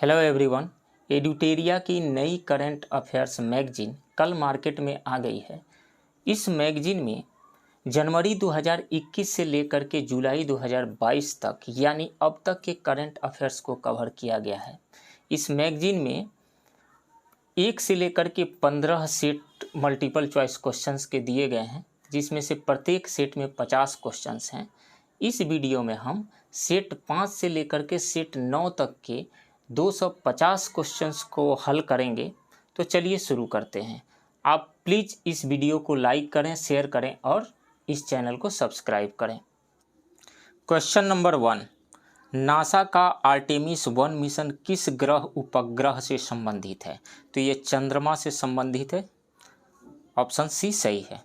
Hello everyone. एडुटेरिया की नई current affairs magazine कल मार्केट में आ गई है। इस मैगजीन में जनवरी 2021 से लेकर के जुलाई 2022 तक यानी अब तक के करंट अफेयर्स को कवर किया गया है। इस मैगजीन में 1 से लेकर के 15 सेट मल्टीपल चॉइस क्वेश्चंस के दिए गए हैं, जिसमें से प्रत्येक सेट में 50 क्वेश्चंस हैं। इस वीडियो में हम सेट 5 से लेकर के सेट 9 तक के 250 क्वेश्चंस को हल करेंगे। तो चलिए शुरू करते हैं। आप प्लीज़ इस वीडियो को लाइक करें, शेयर करें और इस चैनल को सब्सक्राइब करें। क्वेश्चन नंबर 1, नासा का आर्टेमिस 1 मिशन किस ग्रह उपग्रह से संबंधित है? तो ये चंद्रमा से संबंधित है। ऑप्शन सी सही है।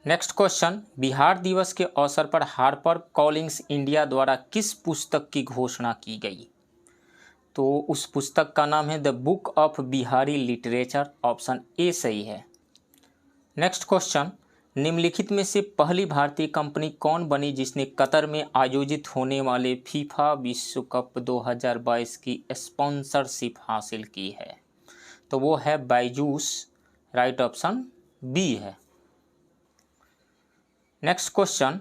नेक्स्ट क्वेश्चन, बिहार दिवस के अवसर पर हार्पर कॉलिंग्स इंडिया द्वारा किस पुस्तक की घोषणा की गई? तो उस पुस्तक का नाम है the book of Bihari literature. Option A सही है। नेक्स्ट क्वेश्चन, निम्नलिखित में से पहली भारतीय कंपनी कौन बनी जिसने कतर में आयोजित होने वाले फीफा विश्व कप 2022 की स्पॉन्सरशिप हासिल की है? तो वो है बायजूस। राइट ऑप्शन बी है। नेक्स्ट क्वेश्चन,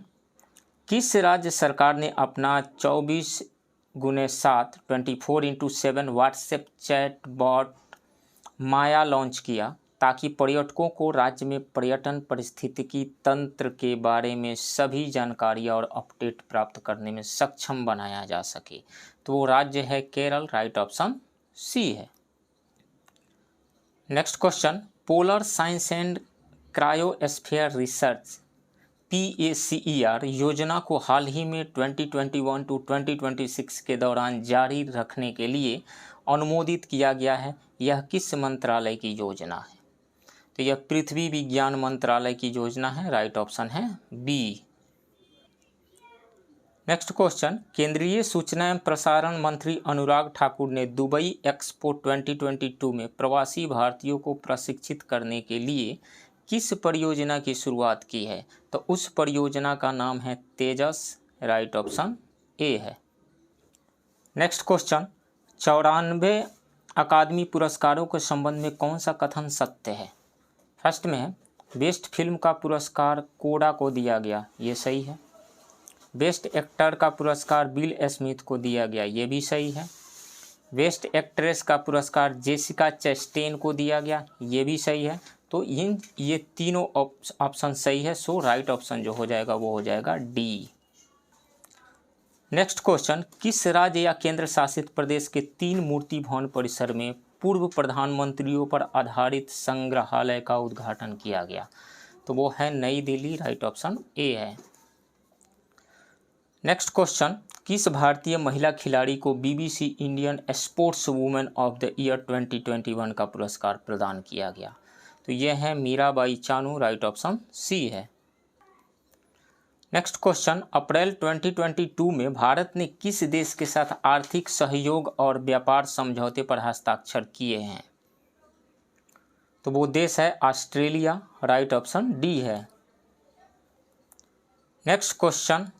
किस राज्य सरकार ने अपना 24x7 व्हाट्सएप चैट बॉट माया लॉन्च किया ताकि पर्यटकों को राज्य में पर्यटन पारिस्थितिकी तंत्र के बारे में सभी जानकारी और अपडेट प्राप्त करने में सक्षम बनाया जा सके? तो वो राज्य है केरल। राइट ऑप्शन सी है। Next question, polar science and cryosphere research PACER योजना को हाल ही में 2021 टू 2026 के दौरान जारी रखने के लिए अनुमोदित किया गया है। यह किस मंत्रालय की योजना है? तो यह पृथ्वी विज्ञान मंत्रालय की योजना है। राइट ऑप्शन है बी। नेक्स्ट क्वेश्चन, केंद्रीय सूचना एवं प्रसारण मंत्री अनुराग ठाकुर ने दुबई एक्सपो 2022 में प्रवासी भारतीयों को प्रशिक्षित करने के लिए किस परियोजना की शुरुआत की है? तो उस परियोजना का नाम है तेजस। राइट ऑप्शन ए है। नेक्स्ट क्वेश्चन, 94 अकादमी पुरस्कारों के संबंध में कौन सा कथन सत्य है? फर्स्ट में बेस्ट फिल्म का पुरस्कार कोडा को दिया गया, ये सही है। बेस्ट एक्टर का पुरस्कार विल स्मिथ को दिया गया, ये भी सही है। बेस्ट एक्ट्रेस का पुरस्कार जेसिका चेस्टेन को दिया गया, ये भी सही है। तो ये तीनों ऑप्शन सही है। सो राइट ऑप्शन जो हो जाएगा वो हो जाएगा डी। नेक्स्ट क्वेश्चन, किस राज्य या केंद्र शासित प्रदेश के 3 मूर्ति भवन परिसर में पूर्व प्रधानमंत्रियों पर आधारित संग्रहालय का उद्घाटन किया गया? तो वो है नई दिल्ली। राइट ऑप्शन ए है। नेक्स्ट क्वेश्चन, किस भारतीय महिला खिलाड़ी को BBC Indian sports women of the year 2021 का पुरस्कार प्रदान किया गया? तो ये है Mirabai Chanu. Right option C है। नेक्स्ट क्वेश्चन, अप्रैल 2022 में भारत ने किस देश के साथ आर्थिक सहयोग और व्यापार समझौते पर हस्ताक्षर किए हैं? तो वो देश है ऑस्ट्रेलिया। राइट ऑप्शन डी है। नेक्स्ट क्वेश्चन,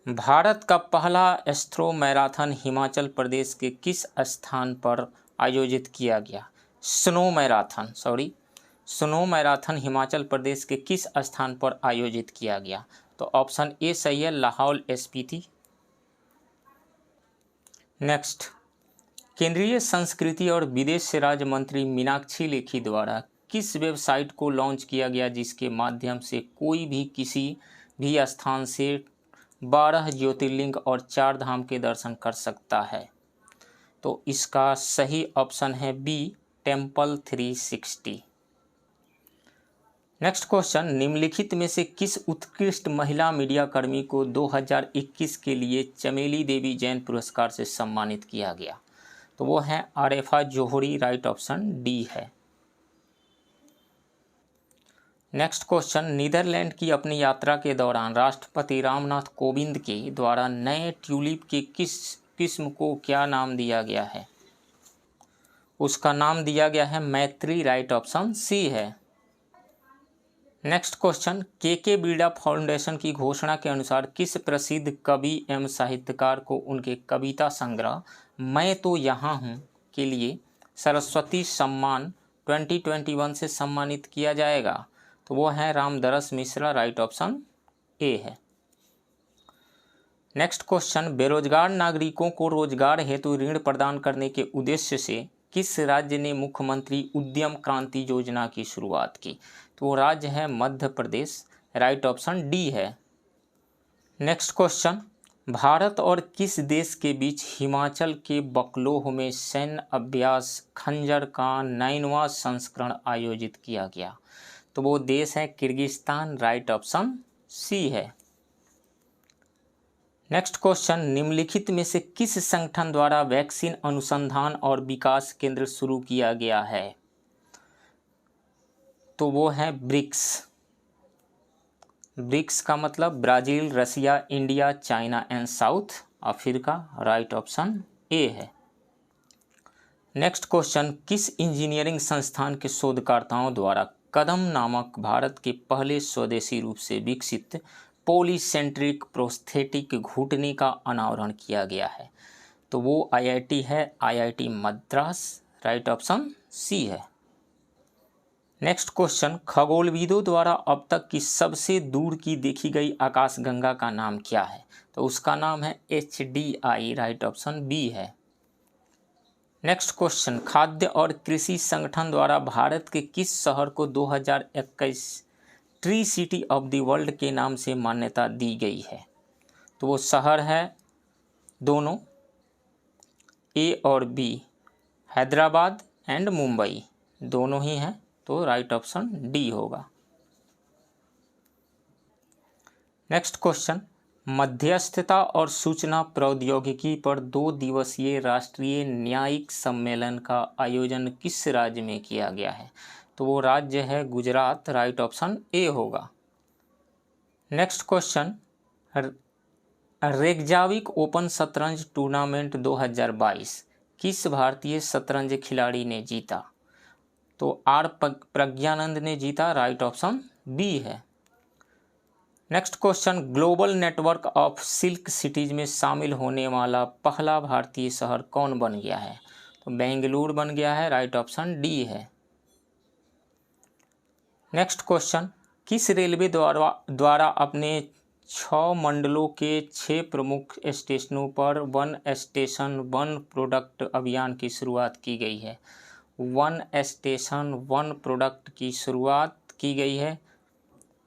भारत का पहला एस्ट्रो मैराथन हिमाचल प्रदेश के किस स्थान पर आयोजित किया गया? स्नो मैराथन हिमाचल प्रदेश के किस स्थान पर आयोजित किया गया? तो ऑप्शन ए सही है, लाहौल स्पीति। नेक्स्ट, केंद्रीय संस्कृति और विदेश राज्य मंत्री मीनाक्षी लेखी द्वारा किस वेबसाइट को लॉन्च किया गया जिसके माध्यम से कोई भी किसी भी स्थान से 12 ज्योतिर्लिंग और 4 धाम के दर्शन कर सकता है? तो इसका सही ऑप्शन है बी, टेम्पल 360। नेक्स्ट क्वेश्चन, निम्नलिखित में से किस उत्कृष्ट महिला मीडिया कर्मी को 2021 के लिए चमेली देवी जैन पुरस्कार से सम्मानित किया गया? तो वो है आरेफा जोहरी। राइट ऑप्शन डी है। नेक्स्ट क्वेश्चन, नीदरलैंड की अपनी यात्रा के दौरान राष्ट्रपति रामनाथ कोविंद के द्वारा नए ट्यूलिप के किस किस्म को क्या नाम दिया गया है? उसका नाम दिया गया है मैत्री। राइट ऑप्शन सी है। नेक्स्ट क्वेश्चन, के बिरला फाउंडेशन की घोषणा के अनुसार किस प्रसिद्ध कवि एवं साहित्यकार को उनके कविता संग्रह मैं तो यहाँ हूँ के लिए सरस्वती सम्मान 2021 से सम्मानित किया जाएगा? तो वो है Ramdaras Mishra. Right option A है। नेक्स्ट क्वेश्चन, बेरोजगार नागरिकों को रोजगार हेतु ऋण प्रदान करने के उद्देश्य से किस राज्य ने मुख्यमंत्री उद्यम क्रांति योजना की शुरुआत की? तो वो राज्य है मध्य प्रदेश। राइट ऑप्शन डी है। नेक्स्ट क्वेश्चन, भारत और किस देश के बीच हिमाचल के बकलोह में सैन्य अभ्यास खंजर का 9वां संस्करण आयोजित किया गया? तो वो देश है किर्गिस्तान। राइट ऑप्शन सी है। नेक्स्ट क्वेश्चन, निम्नलिखित में से किस संगठन द्वारा वैक्सीन अनुसंधान और विकास केंद्र शुरू किया गया है? तो वो है ब्रिक्स। ब्रिक्स का मतलब Brazil, Russia, India, China and South Africa. Right option A है। नेक्स्ट क्वेश्चन, किस इंजीनियरिंग संस्थान के शोधकर्ताओं द्वारा कदम नामक भारत के पहले स्वदेशी रूप से विकसित पॉलीसेंट्रिक प्रोस्थेटिक घुटने का अनावरण किया गया है? तो वो आईआईटी है, IIT Madras. Right option C है। नेक्स्ट क्वेश्चन, खगोलविदों द्वारा अब तक की सबसे दूर की देखी गई आकाशगंगा का नाम क्या है? तो उसका नाम है HDI। राइट ऑप्शन बी है। नेक्स्ट क्वेश्चन, खाद्य और कृषि संगठन द्वारा भारत के किस शहर को 2021 tree city of the world के नाम से मान्यता दी गई है? तो वो शहर है दोनों, ए और बी, हैदराबाद एंड मुंबई दोनों ही हैं। तो राइट ऑप्शन डी होगा। नेक्स्ट क्वेश्चन, मध्यस्थता और सूचना प्रौद्योगिकी पर 2 दिवसीय राष्ट्रीय न्यायिक सम्मेलन का आयोजन किस राज्य में किया गया है? तो वो राज्य है गुजरात। राइट ऑप्शन ए होगा। नेक्स्ट क्वेश्चन, रेकजाविक ओपन शतरंज टूर्नामेंट 2022 किस भारतीय शतरंज खिलाड़ी ने जीता? तो आर प्रज्ञानंद ने जीता। राइट ऑप्शन बी है। Next question, global network of silk cities में शामिल होने वाला पहला भारतीय शहर कौन बन गया है? तो बेंगलुरु बन गया है। राइट ऑप्शन डी है। नेक्स्ट क्वेश्चन, किस रेलवे द्वारा अपने 6 मंडलों के 6 प्रमुख स्टेशनों पर 1 स्टेशन 1 प्रोडक्ट अभियान की शुरुआत की गई है? 1 स्टेशन 1 प्रोडक्ट की शुरुआत की गई है।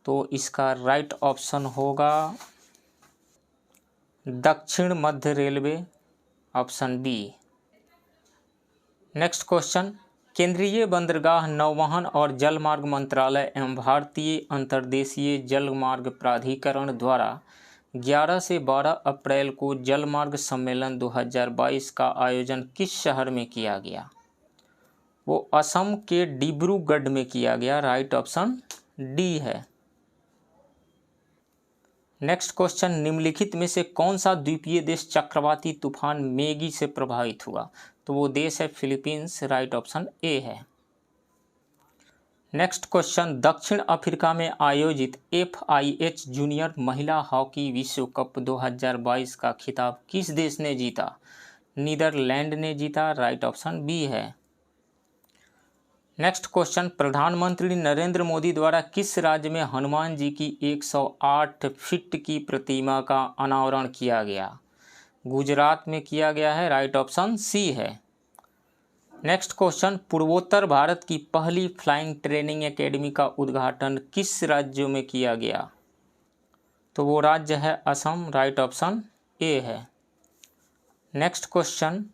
तो इसका राइट ऑप्शन होगा दक्षिण मध्य railway, option B. Next question, केंद्रीय बंदरगाह, नौवहन और जलमार्ग मंत्रालय एवं भारतीय अंतर्देशीय जलमार्ग प्राधिकरण द्वारा 11 से 12 अप्रैल को जलमार्ग सम्मेलन 2022 का आयोजन किस शहर में किया गया? वो असम के डिब्रूगढ़ में किया गया। राइट ऑप्शन डी है। नेक्स्ट क्वेश्चन, निम्नलिखित में से कौन सा द्वीपीय देश चक्रवाती तूफान मेगी से प्रभावित हुआ? तो वो देश है फिलीपींस। राइट ऑप्शन ए है। नेक्स्ट क्वेश्चन, दक्षिण अफ्रीका में आयोजित FIH जूनियर महिला हॉकी विश्व कप 2022 का खिताब किस देश ने जीता? नीदरलैंड ने जीता। राइट ऑप्शन बी है। नेक्स्ट क्वेश्चन, प्रधानमंत्री नरेंद्र मोदी द्वारा किस राज्य में हनुमान जी की 108 फीट की प्रतिमा का अनावरण किया गया? गुजरात में किया गया है। राइट ऑप्शन सी है। नेक्स्ट क्वेश्चन, पूर्वोत्तर भारत की पहली फ्लाइंग ट्रेनिंग एकेडमी का उद्घाटन किस राज्यों में किया गया? तो वो राज्य है असम। राइट ऑप्शन ए है। नेक्स्ट क्वेश्चन,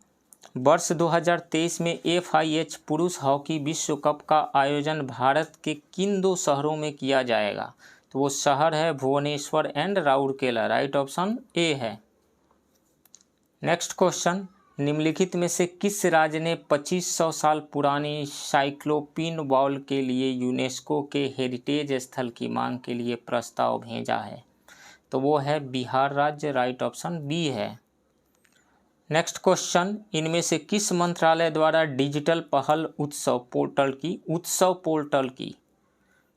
वर्ष 2023 में FIH पुरुष हॉकी विश्व कप का आयोजन भारत के किन 2 शहरों में किया जाएगा? तो वो शहर है Bhubaneswar and Rourkela. Right option A है। नेक्स्ट क्वेश्चन, निम्नलिखित में से किस राज्य ने 2500 साल पुरानी साइक्लोपीन वॉल के लिए यूनेस्को के हेरिटेज स्थल की मांग के लिए प्रस्ताव भेजा है? तो वो है बिहार राज्य। राइट ऑप्शन बी है। नेक्स्ट क्वेश्चन, इनमें से किस मंत्रालय द्वारा डिजिटल पहल उत्सव पोर्टल की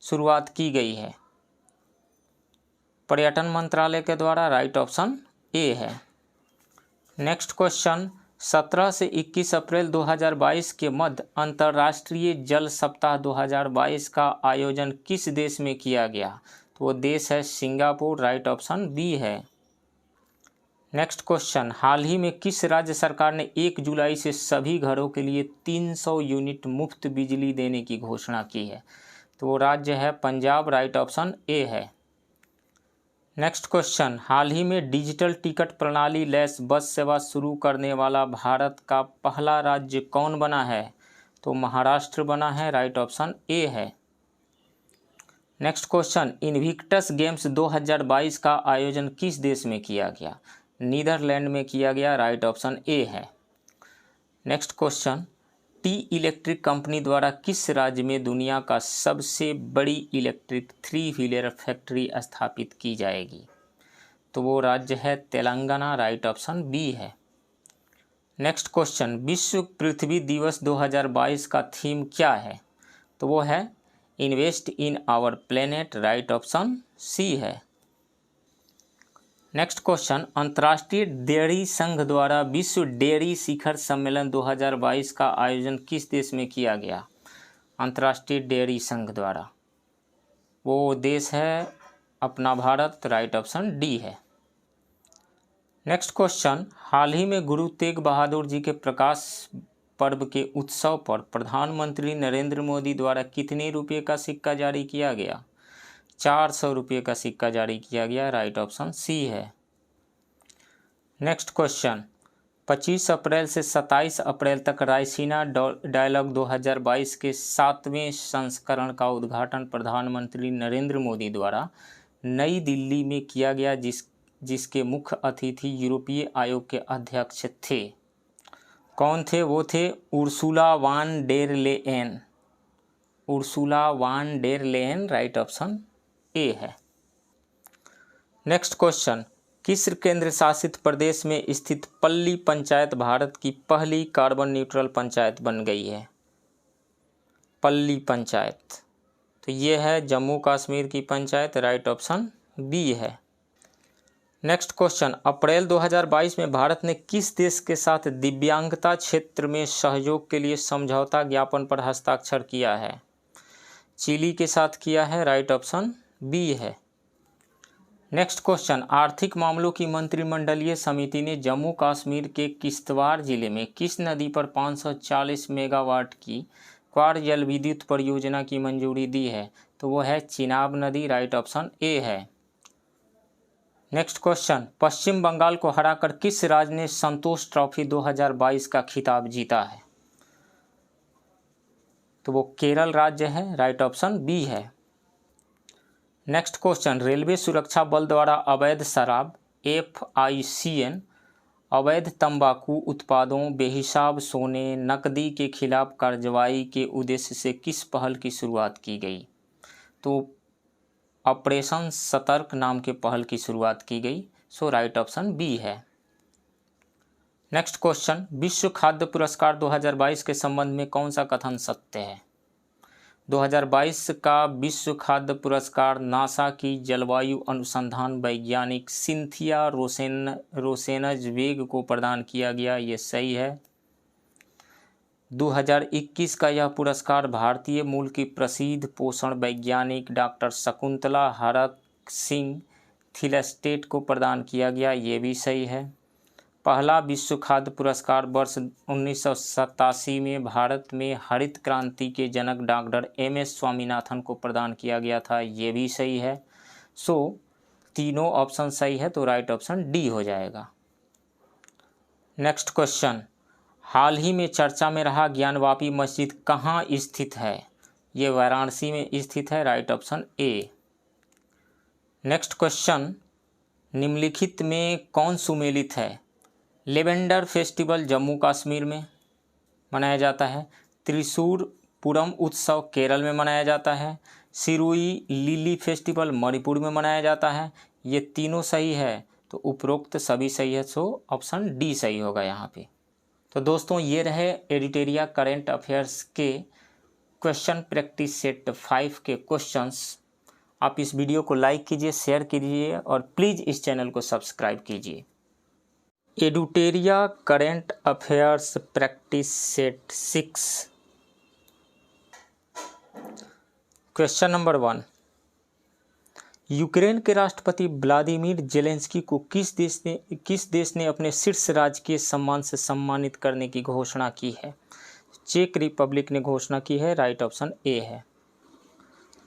शुरुआत की गई है? पर्यटन मंत्रालय के द्वारा। राइट ऑप्शन ए है। नेक्स्ट क्वेश्चन, 17 से 21 अप्रैल 2022 के मध्य अंतर्राष्ट्रीय जल सप्ताह 2022 का आयोजन किस देश में किया गया? तो वो देश है सिंगापुर। राइट ऑप्शन बी है। नेक्स्ट क्वेश्चन, हाल ही में किस राज्य सरकार ने 1 जुलाई से सभी घरों के लिए 300 यूनिट मुफ्त बिजली देने की घोषणा की है? तो वो राज्य है पंजाब। राइट ऑप्शन ए है। नेक्स्ट क्वेश्चन, हाल ही में डिजिटल टिकट प्रणाली लैस बस सेवा शुरू करने वाला भारत का पहला राज्य कौन बना है? तो महाराष्ट्र बना है। राइट ऑप्शन ए है। नेक्स्ट क्वेश्चन, इनविक्टस गेम्स 2022 का आयोजन किस देश में किया गया? नीदरलैंड में किया गया। राइट ऑप्शन ए है। Next question, T electric company द्वारा किस राज्य में दुनिया का सबसे बड़ी इलेक्ट्रिक 3 व्हीलर फैक्ट्री स्थापित की जाएगी? तो वो राज्य है तेलंगाना। राइट ऑप्शन बी है। नेक्स्ट क्वेश्चन, विश्व पृथ्वी दिवस 2022 का थीम क्या है? तो वो है invest in our planet. Right option C है। नेक्स्ट क्वेश्चन, अंतर्राष्ट्रीय डेयरी संघ द्वारा विश्व डेयरी शिखर सम्मेलन 2022 का आयोजन किस देश में किया गया? अंतर्राष्ट्रीय डेयरी संघ द्वारा, वो देश है अपना भारत। राइट ऑप्शन डी है। नेक्स्ट क्वेश्चन, हाल ही में गुरु तेग बहादुर जी के प्रकाश पर्व के उत्सव पर प्रधानमंत्री नरेंद्र मोदी द्वारा कितने रुपये का सिक्का जारी किया गया? 400 रुपये का सिक्का जारी किया गया। राइट ऑप्शन सी है। नेक्स्ट क्वेश्चन, 25 अप्रैल से 27 अप्रैल तक रायसीना डायलॉग 2022 के 7वें संस्करण का उद्घाटन प्रधानमंत्री नरेंद्र मोदी द्वारा नई दिल्ली में किया गया, जिसके मुख्य अतिथि यूरोपीय आयोग के अध्यक्ष थे। कौन थे? वो थे Ursula von der Leyen. Ursula von der Leyen. Right option A है। नेक्स्ट क्वेश्चन, किस केंद्र शासित प्रदेश में स्थित पल्ली पंचायत भारत की पहली कार्बन न्यूट्रल पंचायत बन गई है? पल्ली पंचायत, तो ये है जम्मू कश्मीर की पंचायत। राइट ऑप्शन बी है। नेक्स्ट क्वेश्चन, अप्रैल 2022 में भारत ने किस देश के साथ दिव्यांगता क्षेत्र में सहयोग के लिए समझौता ज्ञापन पर हस्ताक्षर किया है? चिली के साथ किया है। राइट ऑप्शन बी है। नेक्स्ट क्वेश्चन, आर्थिक मामलों की मंत्रिमंडलीय समिति ने जम्मू कश्मीर के किश्तवाड़ जिले में किस नदी पर 540 मेगावाट की क्वार जल विद्युत परियोजना की मंजूरी दी है? तो वो है चिनाब नदी। राइट ऑप्शन ए है। नेक्स्ट क्वेश्चन, पश्चिम बंगाल को हराकर किस राज्य ने संतोष ट्रॉफी 2022 का खिताब जीता है? तो वो केरल राज्य है। राइट ऑप्शन बी है। नेक्स्ट क्वेश्चन, रेलवे सुरक्षा बल द्वारा अवैध शराब, FICN, अवैध तंबाकू उत्पादों, बेहिसाब सोने, नकदी के खिलाफ कार्रवाई के उद्देश्य से किस पहल की शुरुआत की गई? तो ऑपरेशन सतर्क नाम के पहल की शुरुआत की गई। सो राइट ऑप्शन बी है। नेक्स्ट क्वेश्चन, विश्व खाद्य पुरस्कार 2022 के संबंध में कौन सा कथन सत्य है? 2022 का विश्व खाद्य पुरस्कार नासा की जलवायु अनुसंधान वैज्ञानिक सिंथिया रोसेनजवेग को प्रदान किया गया। ये सही है। 2021 का यह पुरस्कार भारतीय मूल की प्रसिद्ध पोषण वैज्ञानिक डॉक्टर शकुंतला हरक सिंह थिलस्टेट को प्रदान किया गया। ये भी सही है। पहला विश्व खाद्य पुरस्कार वर्ष 1987 में भारत में हरित क्रांति के जनक डॉक्टर MS स्वामीनाथन को प्रदान किया गया था। ये भी सही है। सो तीनों ऑप्शन सही है, तो राइट ऑप्शन डी हो जाएगा। नेक्स्ट क्वेश्चन, हाल ही में चर्चा में रहा ज्ञानवापी मस्जिद कहाँ स्थित है? ये वाराणसी में स्थित है। Right option A. Next question, निम्नलिखित में कौन सुमेलित है? लेवेंडर फेस्टिवल जम्मू कश्मीर में मनाया जाता है, त्रिशूर पुरम उत्सव केरल में मनाया जाता है, सिरुई लिली फेस्टिवल मणिपुर में मनाया जाता है। ये तीनों सही है, तो उपरोक्त सभी सही है। सो ऑप्शन डी सही होगा यहाँ पे। तो दोस्तों, ये रहे एडिटोरिया करेंट अफेयर्स के क्वेश्चन प्रैक्टिस सेट 5 के क्वेश्चंस। आप इस वीडियो को लाइक कीजिए, शेयर कीजिए और प्लीज़ इस चैनल को सब्सक्राइब कीजिए। Edutoria current affairs practice set 6। Question number 1। Ukraine के राष्ट्रपति व्लादिमीर जेलेंस्की को किस देश ने अपने शीर्ष राजकीय सम्मान से सम्मानित करने की घोषणा की है? चेक रिपब्लिक ने घोषणा की है। राइट ऑप्शन ए है।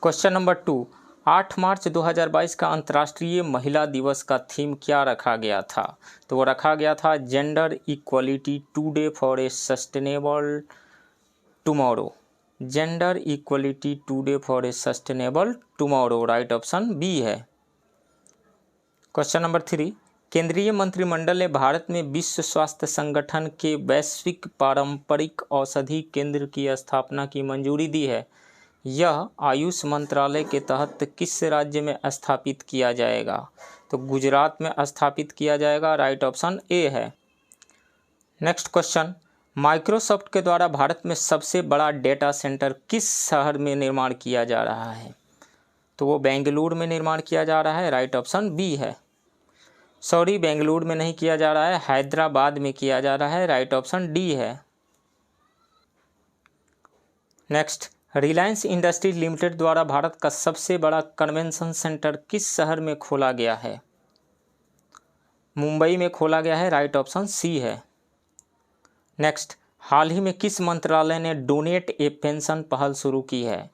Question number 2। 8 मार्च 2022 का अंतर्राष्ट्रीय महिला दिवस का थीम क्या रखा गया था? तो वो रखा गया था gender equality today for a sustainable tomorrow. Gender equality today for a sustainable tomorrow. Right option B है। Question number 3। केंद्रीय मंत्रिमंडल ने भारत में विश्व स्वास्थ्य संगठन के वैश्विक पारंपरिक औषधि केंद्र की स्थापना की मंजूरी दी है। यह आयुष मंत्रालय के तहत किस राज्य में स्थापित किया जाएगा? तो गुजरात में स्थापित किया जाएगा। राइट ऑप्शन ए है। Next question. माइक्रोसॉफ्ट के द्वारा भारत में सबसे बड़ा डेटा सेंटर किस शहर में निर्माण किया जा रहा है? तो वो बेंगलुरु में निर्माण किया जा रहा है। राइट ऑप्शन बी है। सॉरी, बेंगलुरु में नहीं किया जा रहा है, हैदराबाद में किया जा रहा है। राइट ऑप्शन डी है। नेक्स्ट। रिलायंस इंडस्ट्रीज लिमिटेड द्वारा भारत का सबसे बड़ा कन्वेंशन सेंटर किस शहर में खोला गया है? मुंबई में खोला गया है। राइट ऑप्शन सी है। नेक्स्ट। हाल ही में किस मंत्रालय ने डोनेट ए पेंशन पहल शुरू की है?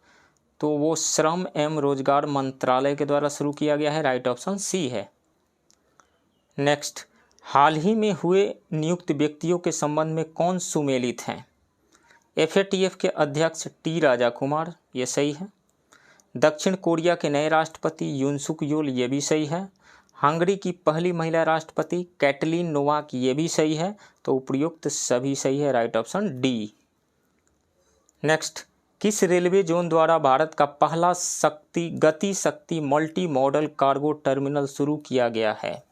तो वो श्रम एवं रोजगार मंत्रालय के द्वारा शुरू किया गया है। राइट ऑप्शन सी है। नेक्स्ट। हाल ही में हुए नियुक्त व्यक्तियों के संबंध में कौन सुमेलित हैं? FATF के अध्यक्ष टी राजा कुमार, ये सही है। दक्षिण कोरिया के नए राष्ट्रपति यून सुक योल, ये भी सही है। हंगरी की पहली महिला राष्ट्रपति कैटलीन नोवाक, ये भी सही है। तो उपयुक्त सभी सही है। Right option D. नेक्स्ट। किस रेलवे जोन द्वारा भारत का पहला गति शक्ति मल्टी मॉडल कार्गो टर्मिनल शुरू किया गया है?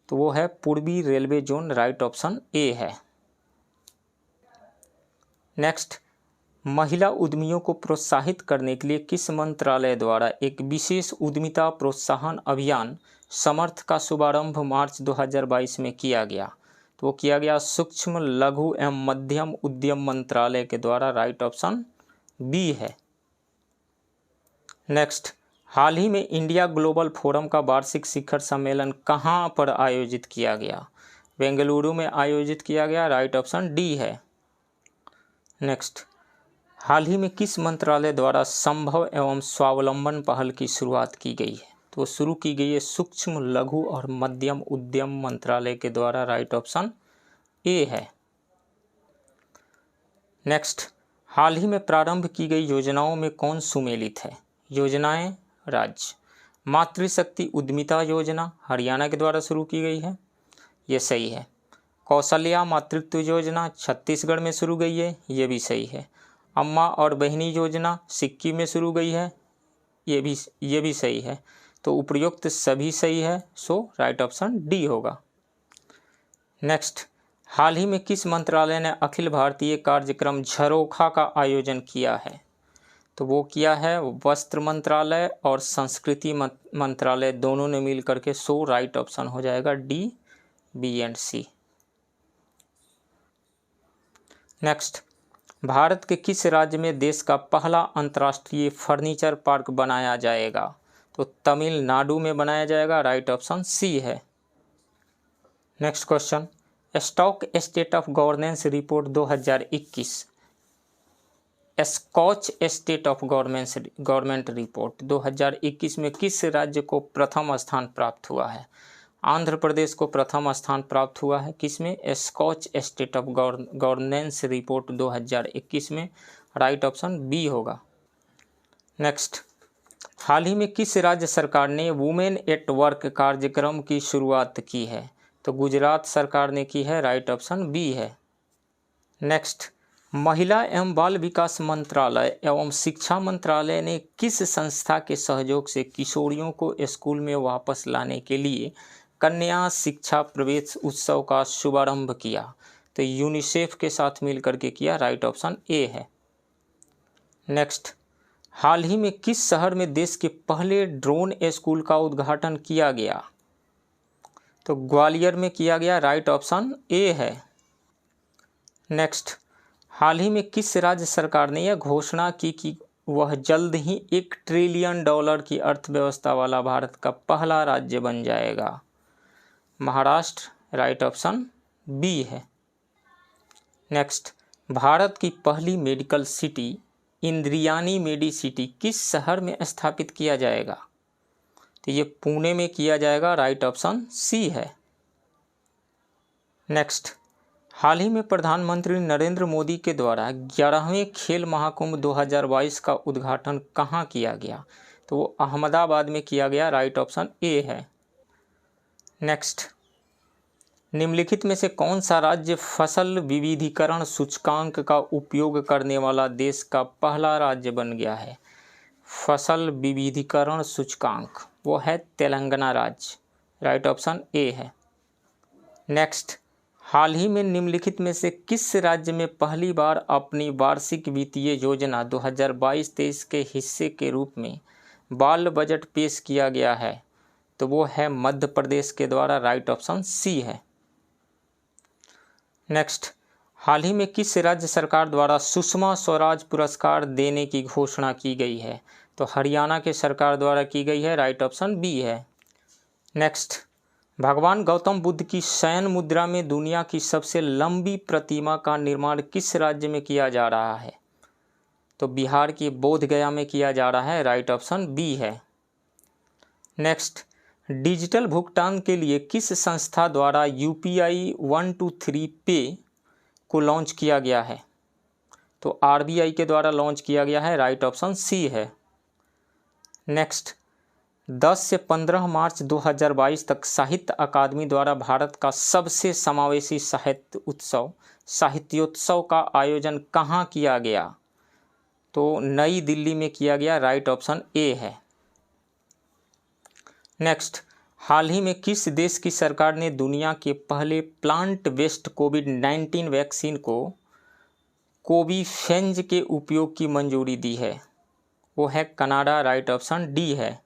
तो वो है पूर्वी railway zone. Right option A है। नेक्स्ट। महिला उद्यमियों को प्रोत्साहित करने के लिए किस मंत्रालय द्वारा एक विशेष उद्यमिता प्रोत्साहन अभियान समर्थ का शुभारंभ मार्च 2022 में किया गया? तो वो किया गया सूक्ष्म लघु एवं मध्यम उद्यम मंत्रालय के द्वारा। राइट ऑप्शन बी है। नेक्स्ट। हाल ही में इंडिया ग्लोबल फोरम का वार्षिक शिखर सम्मेलन कहाँ पर आयोजित किया गया? बेंगलुरु में आयोजित किया गया। राइट ऑप्शन डी है। नेक्स्ट। हाल ही में किस मंत्रालय द्वारा संभव एवं स्वावलंबन पहल की शुरुआत की गई है? तो शुरू की गई है सूक्ष्म लघु और मध्यम उद्यम मंत्रालय के द्वारा। राइट ऑप्शन ए है। नेक्स्ट। हाल ही में प्रारंभ की गई योजनाओं में कौन सुमेलित है? योजनाएं राज्य। मातृशक्ति उद्यमिता योजना हरियाणा के द्वारा शुरू की गई है, ये सही है। कौशल्या मातृत्व योजना छत्तीसगढ़ में शुरू गई है, ये भी सही है। अम्मा और बहिनी योजना सिक्किम में शुरू गई है, ये भी सही है। तो उपयुक्त सभी सही है। सो राइट ऑप्शन डी होगा। नेक्स्ट। हाल ही में किस मंत्रालय ने अखिल भारतीय कार्यक्रम झरोखा का आयोजन किया है? तो वो किया है वस्त्र मंत्रालय और संस्कृति मंत्रालय, दोनों ने मिल करके। सो राइट ऑप्शन हो जाएगा D, B and C. Next. Bharat के किस राज्य में देश का पहला अंतर्राष्ट्रीय फर्नीचर पार्क बनाया जाएगा? तो तमिलनाडु में बनाया जाएगा। राइट ऑप्शन सी है। Next question. Stock state of governance report 2021 Skoch state of government report 2021 में किस राज्य को प्रथम स्थान प्राप्त हुआ है? आंध्र प्रदेश को प्रथम स्थान प्राप्त हुआ है। किसमें? Skoch state of governance report 2021 में। राइट ऑप्शन बी होगा। नेक्स्ट। हाल ही में किस राज्य सरकार ने वुमेन एट वर्क कार्यक्रम की शुरुआत की है? तो गुजरात सरकार ने की है। राइट ऑप्शन बी है। नेक्स्ट। महिला एवं बाल विकास मंत्रालय एवं शिक्षा मंत्रालय ने किस संस्था के सहयोग से किशोरियों को स्कूल में वापस लाने के लिए कन्या शिक्षा प्रवेश उत्सव का शुभारंभ किया? तो यूनिसेफ के साथ मिलकर के किया। राइट ऑप्शन ए है। नेक्स्ट, हाल ही में किस शहर में देश के पहले ड्रोन स्कूल का उद्घाटन किया गया? तो ग्वालियर में किया गया, राइट ऑप्शन ए है। नेक्स्ट, हाल ही में किस राज्य सरकार ने यह घोषणा की कि वह जल्द ही $1 ट्रिलियन की अर्थव्यवस्था वाला भारत का पहला राज्य बन जाएगा? महाराष्ट्र, राइट ऑप्शन बी है। नेक्स्ट, भारत की पहली मेडिकल सिटी इंद्रियानी मेडिसिटी किस शहर में स्थापित किया जाएगा? तो ये पुणे में किया जाएगा, राइट ऑप्शन सी है। नेक्स्ट, हाल ही में प्रधानमंत्री नरेंद्र मोदी के द्वारा 11वें खेल महाकुंभ 2022 का उद्घाटन कहाँ किया गया? तो वो अहमदाबाद में किया गया, राइट ऑप्शन ए है। नेक्स्ट, निम्नलिखित में से कौन सा राज्य फसल विविधीकरण सूचकांक का उपयोग करने वाला देश का पहला राज्य बन गया है? फसल विविधीकरण सूचकांक, वो है तेलंगाना राज्य, राइट ऑप्शन ए है। नेक्स्ट, हाल ही में निम्नलिखित में से किस राज्य में पहली बार अपनी वार्षिक वित्तीय योजना 2022-23 के हिस्से के रूप में बाल बजट पेश किया गया है? तो वो है मध्य प्रदेश के द्वारा, राइट ऑप्शन सी है। नेक्स्ट, हाल ही में किस राज्य सरकार द्वारा सुषमा स्वराज पुरस्कार देने की घोषणा की गई है? तो हरियाणा के सरकार द्वारा की गई है, राइट ऑप्शन बी है। नेक्स्ट, भगवान गौतम बुद्ध की शयन मुद्रा में दुनिया की सबसे लंबी प्रतिमा का निर्माण किस राज्य में किया जा रहा है? तो बिहार के बोधगया में किया जा रहा है, राइट ऑप्शन बी है। नेक्स्ट, डिजिटल भुगतान के लिए किस संस्था द्वारा UPI 123 पे को लॉन्च किया गया है? तो RBI के द्वारा लॉन्च किया गया है, राइट ऑप्शन सी है। नेक्स्ट, 10 से 15 मार्च 2022 तक साहित्य अकादमी द्वारा भारत का सबसे समावेशी साहित्योत्सव का आयोजन कहाँ किया गया? तो नई दिल्ली में किया गया, राइट ऑप्शन ए है। नेक्स्ट, हाल ही में किस देश की सरकार ने दुनिया के पहले प्लांट बेस्ड कोविड-19 वैक्सीन को कोविफेंज के उपयोग की मंजूरी दी है? वो है कनाडा, राइट ऑप्शन डी है।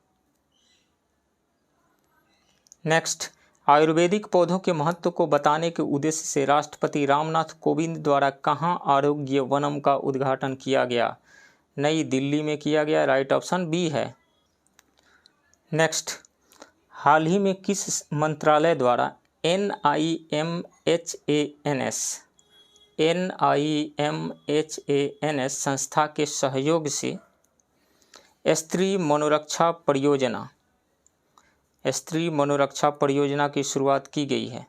नेक्स्ट, आयुर्वेदिक पौधों के महत्व को बताने के उद्देश्य से राष्ट्रपति रामनाथ कोविंद द्वारा कहाँ आरोग्य वनम का उद्घाटन किया गया? नई दिल्ली में किया गया, राइट ऑप्शन बी है। नेक्स्ट, हाल ही में किस मंत्रालय द्वारा NIMHANS संस्था के सहयोग से स्त्री मनोरक्षा परियोजना की शुरुआत की गई है?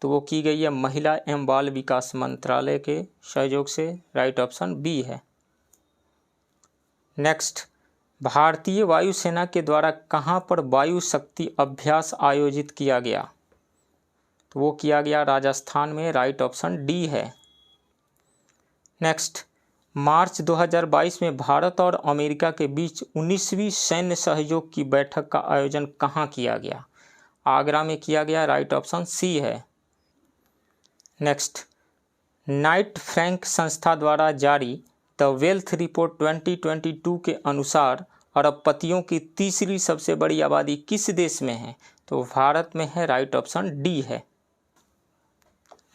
तो वो की गई है महिला एवं बाल विकास मंत्रालय के सहयोग से, राइट ऑप्शन बी है। नेक्स्ट, भारतीय वायुसेना के द्वारा कहाँ पर वायु शक्ति अभ्यास आयोजित किया गया? तो वो किया गया राजस्थान में, राइट ऑप्शन डी है। नेक्स्ट, मार्च 2022 में भारत और अमेरिका के बीच 19वीं सैन्य सहयोग की बैठक का आयोजन कहाँ किया गया? आगरा में किया गया, राइट ऑप्शन सी है। नेक्स्ट, नाइट फ्रैंक संस्था द्वारा जारी द वेल्थ रिपोर्ट 2022 के अनुसार अरबपतियों की तीसरी सबसे बड़ी आबादी किस देश में है? तो भारत में है, राइट ऑप्शन डी है।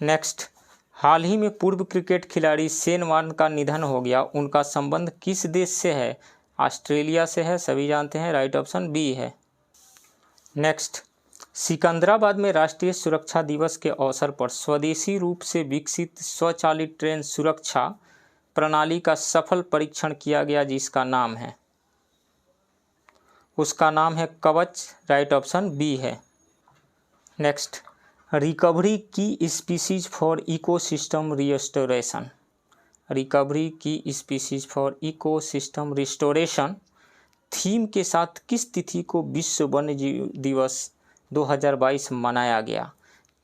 नेक्स्ट, हाल ही में पूर्व क्रिकेट खिलाड़ी शेन वॉर्न का निधन हो गया, उनका संबंध किस देश से है? ऑस्ट्रेलिया से है, सभी जानते हैं, राइट ऑप्शन बी है। नेक्स्ट, सिकंदराबाद में राष्ट्रीय सुरक्षा दिवस के अवसर पर स्वदेशी रूप से विकसित स्वचालित ट्रेन सुरक्षा प्रणाली का सफल परीक्षण किया गया, जिसका नाम है, उसका नाम है कवच, राइट ऑप्शन बी है। नेक्स्ट, रिकवरी की species for ecosystem restoration, recovery की species for ecosystem restoration theme के साथ किस तिथि को विश्व वन्य जीव दिवस 2022 मनाया गया?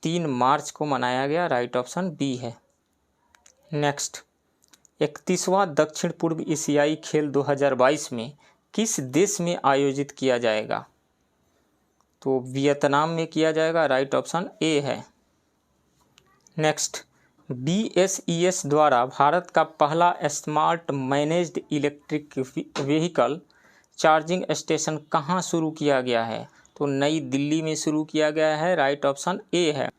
3 मार्च को मनाया गया, राइट ऑप्शन बी है। नेक्स्ट, 31वां दक्षिण पूर्व एशियाई खेल 2022 में किस देश में आयोजित किया जाएगा? तो वियतनाम में किया जाएगा, राइट ऑप्शन ए है। नेक्स्ट, BSES द्वारा भारत का पहला smart managed electric vehicle charging station कहाँ शुरू किया गया है? तो नई दिल्ली में शुरू किया गया है। राइट ऑप्शन ए है।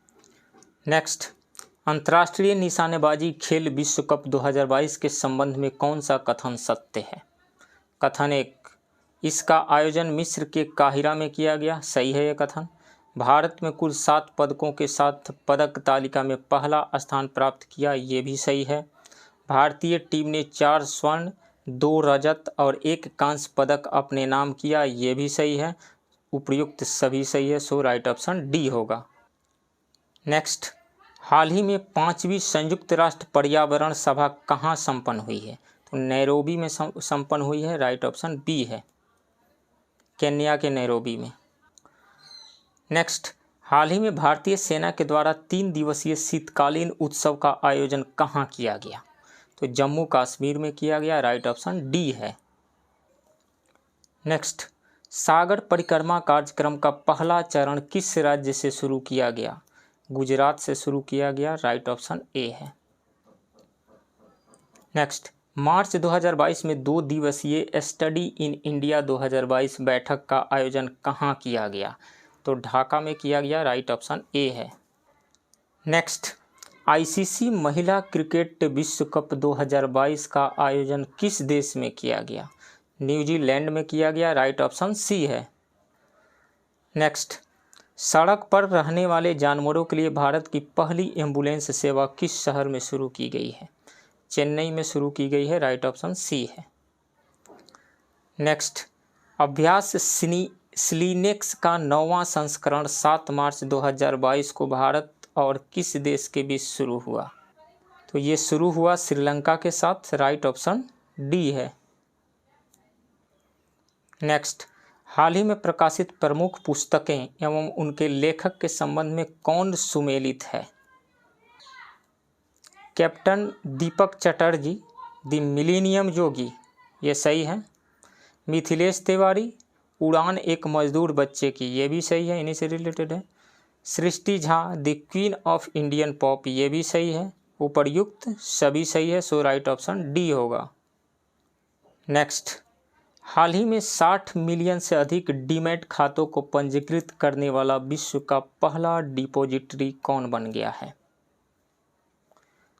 नेक्स्ट, अंतर्राष्ट्रीय निशानेबाजी खेल विश्व कप 2022 के संबंध में कौन सा कथन सत्य है? कथन 1, इसका आयोजन मिस्र के काहिरा में किया गया। सही है यह कथन। भारत में कुल 7 पदकों के साथ पदक तालिका में पहला स्थान प्राप्त किया। ये भी सही है। भारतीय टीम ने 4 स्वर्ण, 2 रजत और 1 कांस्य पदक अपने नाम किया। ये भी सही है। उपर्युक्त सभी सही है। सो राइट ऑप्शन डी होगा। नेक्स्ट, हाल ही में 5वीं संयुक्त राष्ट्र पर्यावरण सभा कहाँ संपन्न हुई है? तो नैरोबी में संपन्न हुई है। राइट ऑप्शन बी है, केन्या के नैरोबी में। नेक्स्ट, हाल ही में भारतीय सेना के द्वारा 3 दिवसीय शीतकालीन उत्सव का आयोजन कहाँ किया गया? तो जम्मू कश्मीर में किया गया। राइट ऑप्शन डी है। नेक्स्ट, सागर परिक्रमा कार्यक्रम का पहला चरण किस राज्य से शुरू किया गया? गुजरात से शुरू किया गया। राइट ऑप्शन ए है। नेक्स्ट, मार्च 2022 में 2 दिवसीय स्टडी इन इंडिया 2022 बैठक का आयोजन कहाँ किया गया? तो ढाका में किया गया। राइट ऑप्शन ए है। नेक्स्ट, ICC महिला क्रिकेट विश्व कप 2022 का आयोजन किस देश में किया गया? न्यूजीलैंड में किया गया। राइट ऑप्शन सी है। नेक्स्ट, सड़क पर रहने वाले जानवरों के लिए भारत की पहली एम्बुलेंस सेवा किस शहर में शुरू की गई है? चेन्नई में शुरू की गई है। राइट ऑप्शन सी है। नेक्स्ट, अभ्यास स्लीनेक्स का 9वां संस्करण 7 मार्च 2022 को भारत और किस देश के बीच शुरू हुआ? तो ये शुरू हुआ श्रीलंका के साथ। राइट ऑप्शन डी है। नेक्स्ट, हाल ही में प्रकाशित प्रमुख पुस्तकें एवं उनके लेखक के संबंध में कौन सुमेलित है? Captain Deepak Chatterjee, the millennium yogi, ये सही है। मिथिलेश तिवारी, उड़ान एक मजदूर बच्चे की, ये भी सही है, इन्हीं से रिलेटेड है। Srishti Jha, the queen of Indian pop, ये भी सही है। उपर्युक्त सभी सही है। सो राइट ऑप्शन डी होगा। नेक्स्ट, हाल ही में 60 मिलियन से अधिक डीमैट खातों को पंजीकृत करने वाला विश्व का पहला डिपॉजिटरी कौन बन गया है?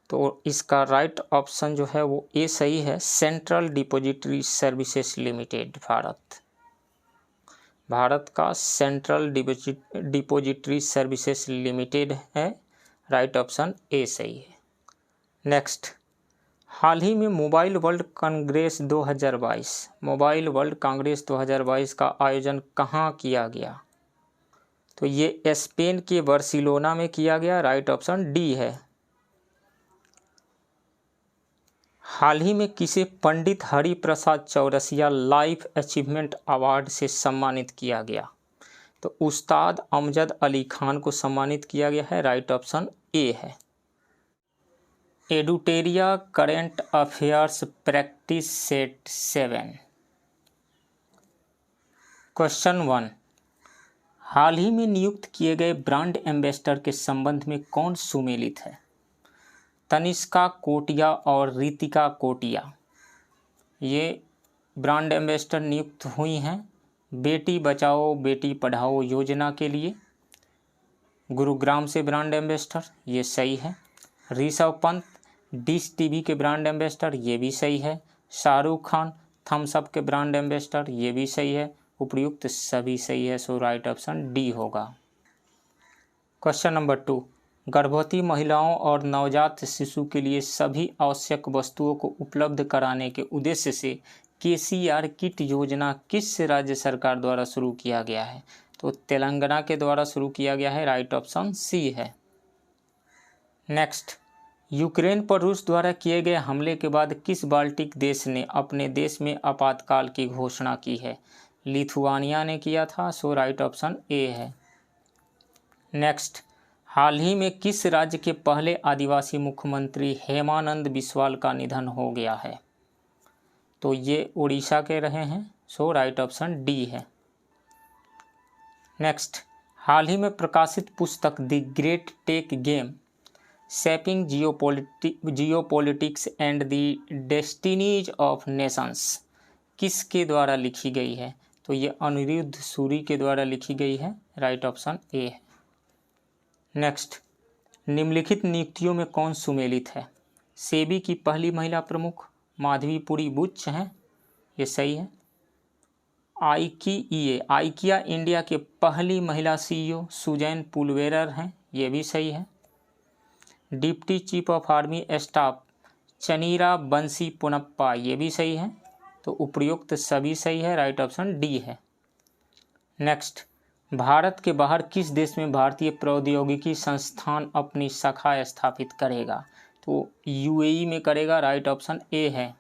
तो इसका राइट ऑप्शन जो है वो ए सही है। Central depository services limited Bharat का सेंट्रल डिपॉजिटरी सर्विसेज लिमिटेड है। राइट ऑप्शन ए सही है। नेक्स्ट, हाल ही में मोबाइल वर्ल्ड कांग्रेस 2022 का आयोजन कहाँ किया गया? तो ये स्पेन के बार्सिलोना में किया गया। राइट ऑप्शन डी है। हाल ही में किसे Pandit Hariprasad Chaurasia life achievement award से सम्मानित किया गया? तो उस्ताद अमजद अली खान को सम्मानित किया गया है। राइट ऑप्शन ए है। Edutoria current affairs practice set 7। Question 1, हाल ही में नियुक्त किए गए ब्रांड एम्बेसडर के संबंध में कौन सुमेलित है? तनिष्का कोटिया और रितिका कोटिया, ये ब्रांड एम्बेसडर नियुक्त हुई हैं बेटी बचाओ बेटी पढ़ाओ योजना के लिए। गुरुग्राम से ब्रांड एम्बेसडर, ये सही है। ऋषभ पंत डिश टीवी के ब्रांड एम्बेसडर, ये भी सही है। शाहरुख खान थम्स अप के ब्रांड एम्बेसडर, ये भी सही है। उपर्युक्त सभी सही है। सो राइट ऑप्शन डी होगा। क्वेश्चन नंबर 2, गर्भवती महिलाओं और नवजात शिशु के लिए सभी आवश्यक वस्तुओं को उपलब्ध कराने के उद्देश्य से KCR किट योजना किस राज्य सरकार द्वारा शुरू किया गया है? तो तेलंगाना के द्वारा शुरू किया गया है। राइट ऑप्शन सी है। नेक्स्ट, यूक्रेन पर रूस द्वारा किए गए हमले के बाद किस बाल्टिक देश ने अपने देश में आपातकाल की घोषणा की है? लिथुआनिया ने किया था। सो राइट ऑप्शन ए है। नेक्स्ट, हाल ही में किस राज्य के पहले आदिवासी मुख्यमंत्री हेमानंद बिस्वाल का निधन हो गया है? तो ये उड़ीसा के रहे हैं। सो राइट ऑप्शन डी है। नेक्स्ट, हाल ही में प्रकाशित पुस्तक the great tech game shaping geopolitics and the destinies of nations किसके द्वारा लिखी गई है? तो ये अनिरुद्ध सूरी के द्वारा लिखी गई है। राइट ऑप्शन ए है। नेक्स्ट, निम्नलिखित नियुक्तियों में कौन सुमेलित है? सेबी की पहली महिला प्रमुख माधवीपुरी बुच हैं, ये सही है। आइकिया इंडिया के पहली महिला सीईओ सुजैन पुलवेरर हैं, ये भी सही है। Deputy chief of army staff Chaneera Bansi Ponnappa, ये भी सही है। तो उपयुक्त सभी सही है। राइट ऑप्शन डी है। नेक्स्ट, भारत के बाहर किस देश में भारतीय प्रौद्योगिकी संस्थान अपनी शाखा स्थापित करेगा? तो यूएई में करेगा। राइट ऑप्शन ए है।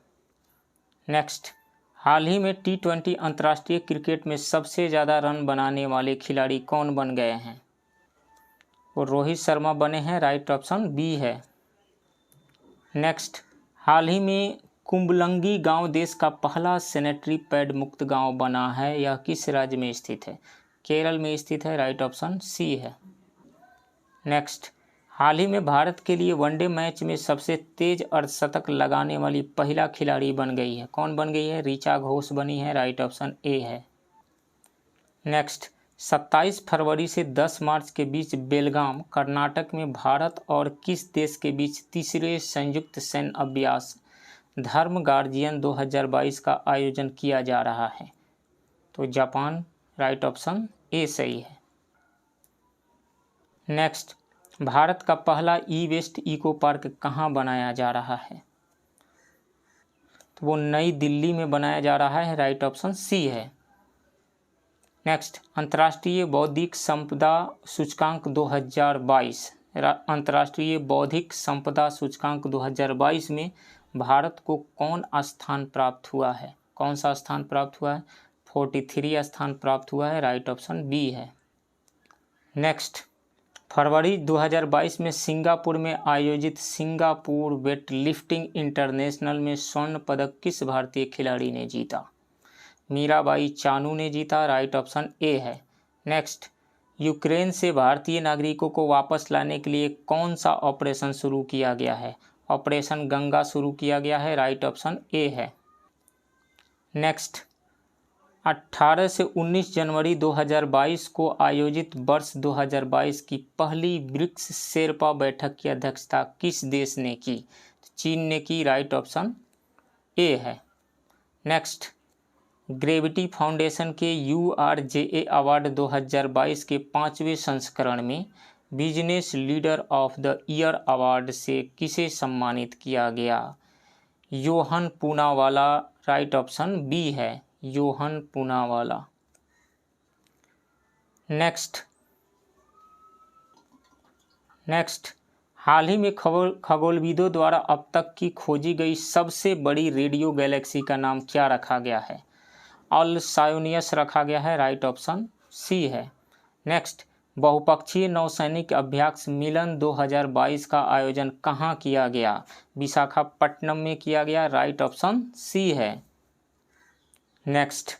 नेक्स्ट, हाल ही में T20 अंतर्राष्ट्रीय क्रिकेट में सबसे ज़्यादा रन बनाने वाले खिलाड़ी कौन बन गए हैं? और रोहित शर्मा बने हैं। राइट ऑप्शन बी है। नेक्स्ट, हाल ही में कुंबलंगी गांव देश का पहला सैनिटरी पैड मुक्त गांव बना है। यह किस राज्य में स्थित है? केरल में स्थित है। राइट ऑप्शन सी है। नेक्स्ट, हाल ही में भारत के लिए वनडे मैच में सबसे तेज अर्धशतक लगाने वाली महिला खिलाड़ी बन गई है। कौन बन गई है? ऋचा घोष बनी है। राइट ऑप्शन ए है। नेक्स्ट, 27 फरवरी से 10 मार्च के बीच बेलगाम कर्नाटक में भारत और किस देश के बीच तीसरे संयुक्त सैन्य अभ्यास धर्म गार्जियन 2022 का आयोजन किया जा रहा है? तो जापान। राइट ऑप्शन ए सही है। नेक्स्ट, भारत का पहला ई वेस्ट इको पार्क कहाँ बनाया जा रहा है? तो वो नई दिल्ली में बनाया जा रहा है। राइट ऑप्शन सी है। नेक्स्ट, अंतर्राष्ट्रीय बौद्धिक संपदा सूचकांक 2022 अंतर्राष्ट्रीय बौद्धिक संपदा सूचकांक 2022 में भारत को कौन स्थान प्राप्त हुआ है? कौन सा स्थान प्राप्त हुआ है? 43 स्थान प्राप्त हुआ है। राइट ऑप्शन बी है। नेक्स्ट, फरवरी 2022 में सिंगापुर में आयोजित सिंगापुर वेटलिफ्टिंग इंटरनेशनल में स्वर्ण पदक किस भारतीय खिलाड़ी ने जीता? मीराबाई चानू ने जीता। राइट ऑप्शन ए है। नेक्स्ट, यूक्रेन से भारतीय नागरिकों को वापस लाने के लिए कौन सा ऑपरेशन शुरू किया गया है? ऑपरेशन गंगा शुरू किया गया है। राइट ऑप्शन ए है। नेक्स्ट, 18 से 19 जनवरी 2022 को आयोजित वर्ष 2022 की पहली ब्रिक्स शेरपा बैठक की अध्यक्षता किस देश ने की? चीन ने की। राइट ऑप्शन ए है। नेक्स्ट, ग्रेविटी फाउंडेशन के URJA अवार्ड 2022 के 5वें संस्करण में business leader of the year award से किसे सम्मानित किया गया? Yohan Poonawalla. Right option B है। योहन पूनावाला। नेक्स्ट, हाल ही में खगोलविदों द्वारा अब तक की खोजी गई सबसे बड़ी रेडियो गैलेक्सी का नाम क्या रखा गया है? अल्सायोनियस रखा गया है। राइट ऑप्शन सी है। नेक्स्ट, बहुपक्षीय नौसैनिक अभ्यास मिलन 2022 का आयोजन कहाँ किया गया? विशाखापट्टनम में किया गया। राइट ऑप्शन सी है। नेक्स्ट,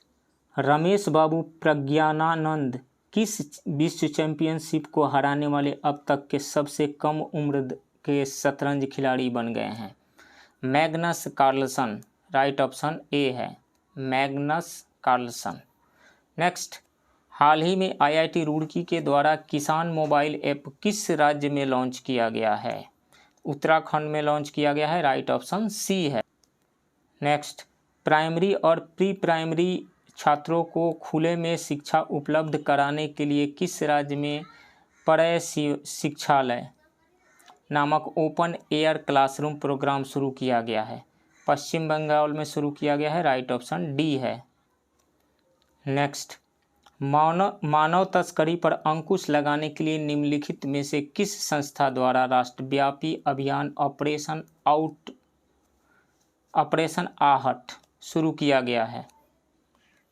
रमेश बाबू प्रज्ञानानंद किस विश्व चैंपियनशिप को हराने वाले अब तक के सबसे कम उम्र के शतरंज खिलाड़ी बन गए हैं? Magnus Carlsen. Right option A है। Magnus Carlsen. नेक्स्ट, हाल ही में IIT रुड़की के द्वारा किसान मोबाइल ऐप किस राज्य में लॉन्च किया गया है? उत्तराखंड में लॉन्च किया गया है। राइट ऑप्शन सी है। नेक्स्ट, प्राइमरी और प्री प्राइमरी छात्रों को खुले में शिक्षा उपलब्ध कराने के लिए किस राज्य में परय शिक्षालय नामक ओपन एयर क्लासरूम प्रोग्राम शुरू किया गया है? पश्चिम बंगाल में शुरू किया गया है। राइट ऑप्शन डी है। नेक्स्ट, मानव तस्करी पर अंकुश लगाने के लिए निम्नलिखित में से किस संस्था द्वारा राष्ट्रव्यापी अभियान ऑपरेशन आहट शुरू किया गया है?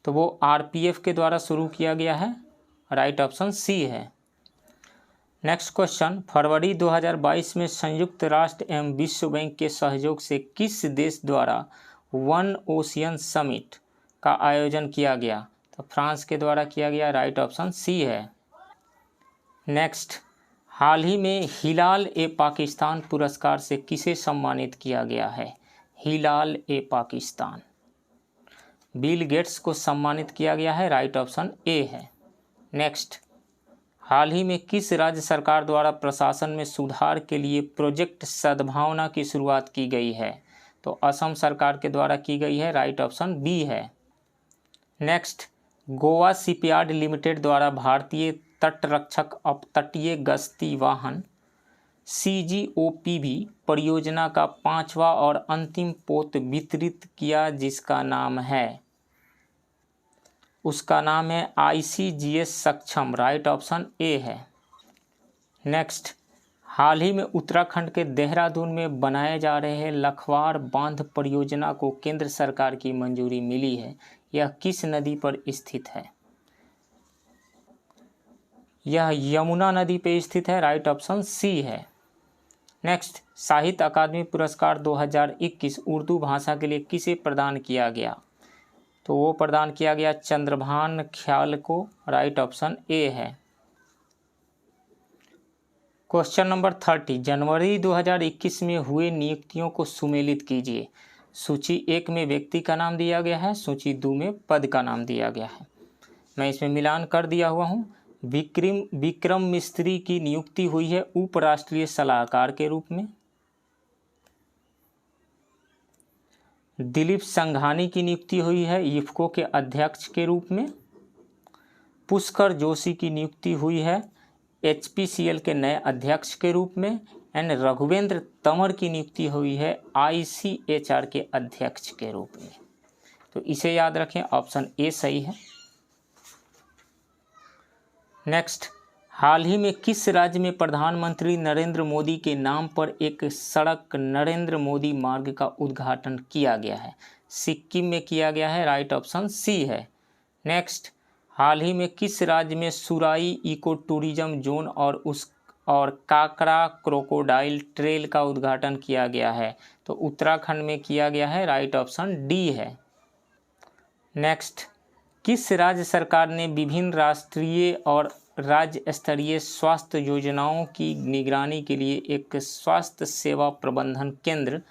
तो वो RPF के द्वारा शुरू किया गया है। राइट ऑप्शन सी है। नेक्स्ट क्वेश्चन, फरवरी 2022 में संयुक्त राष्ट्र एवं विश्व बैंक के सहयोग से किस देश द्वारा वन ओशियन समिट का आयोजन किया गया? तो फ्रांस के द्वारा किया गया। राइट ऑप्शन सी है। नेक्स्ट, हाल ही में हिलाल ए पाकिस्तान पुरस्कार से किसे सम्मानित किया गया है? हिलाल ए पाकिस्तान, बिल गेट्स को सम्मानित किया गया है। राइट ऑप्शन ए है। नेक्स्ट, हाल ही में किस राज्य सरकार द्वारा प्रशासन में सुधार के लिए प्रोजेक्ट सद्भावना की शुरुआत की गई है? तो असम सरकार के द्वारा की गई है। राइट ऑप्शन बी है। नेक्स्ट, गोवा शिपयार्ड लिमिटेड द्वारा भारतीय तटरक्षक अपतटीय गश्ती वाहन CGOPV परियोजना का 5वां और अंतिम पोत वितरित किया, जिसका नाम है, उसका नाम है ICGS सक्षम। राइट ऑप्शन ए है। नेक्स्ट, हाल ही में उत्तराखंड के देहरादून में बनाए जा रहे लखवाड़ बांध परियोजना को केंद्र सरकार की मंजूरी मिली है। यह किस नदी पर स्थित है? यह यमुना नदी पर स्थित है। राइट ऑप्शन सी है। नेक्स्ट, साहित्य अकादमी पुरस्कार 2021 उर्दू भाषा के लिए किसे प्रदान किया गया? तो वो प्रदान किया गया चंद्रभान ख्याल को। राइट ऑप्शन ए है। क्वेश्चन नंबर 30, जनवरी 2021 में हुए नियुक्तियों को सुमेलित कीजिए। सूची 1 में व्यक्ति का नाम दिया गया है, सूची 2 में पद का नाम दिया गया है। मैं इसमें मिलान कर दिया हुआ हूँ। विक्रम मिस्त्री की नियुक्ति हुई है उपराष्ट्रीय सलाहकार के रूप में। दिलीप संघानी की नियुक्ति हुई है इफ्को के अध्यक्ष के रूप में। पुष्कर जोशी की नियुक्ति हुई है HPCL के नए अध्यक्ष के रूप में। एंड रघुवेंद्र तंवर की नियुक्ति हुई है ICHR के अध्यक्ष के रूप में। तो इसे याद रखें, ऑप्शन ए सही है। नेक्स्ट, हाल ही में किस राज्य में प्रधानमंत्री नरेंद्र मोदी के नाम पर एक सड़क नरेंद्र मोदी मार्ग का उद्घाटन किया गया है? सिक्किम में किया गया है। राइट ऑप्शन सी है। नेक्स्ट, हाल ही में किस राज्य में सुराई इको टूरिज्म जोन और काकरा क्रोकोडाइल ट्रेल का उद्घाटन किया गया है? तो उत्तराखंड में किया गया है। राइट ऑप्शन डी है। नेक्स्ट, किस राज्य सरकार ने विभिन्न राष्ट्रीय और राज्य स्तरीय स्वास्थ्य योजनाओं की निगरानी के लिए एक स्वास्थ्य सेवा प्रबंधन केंद्र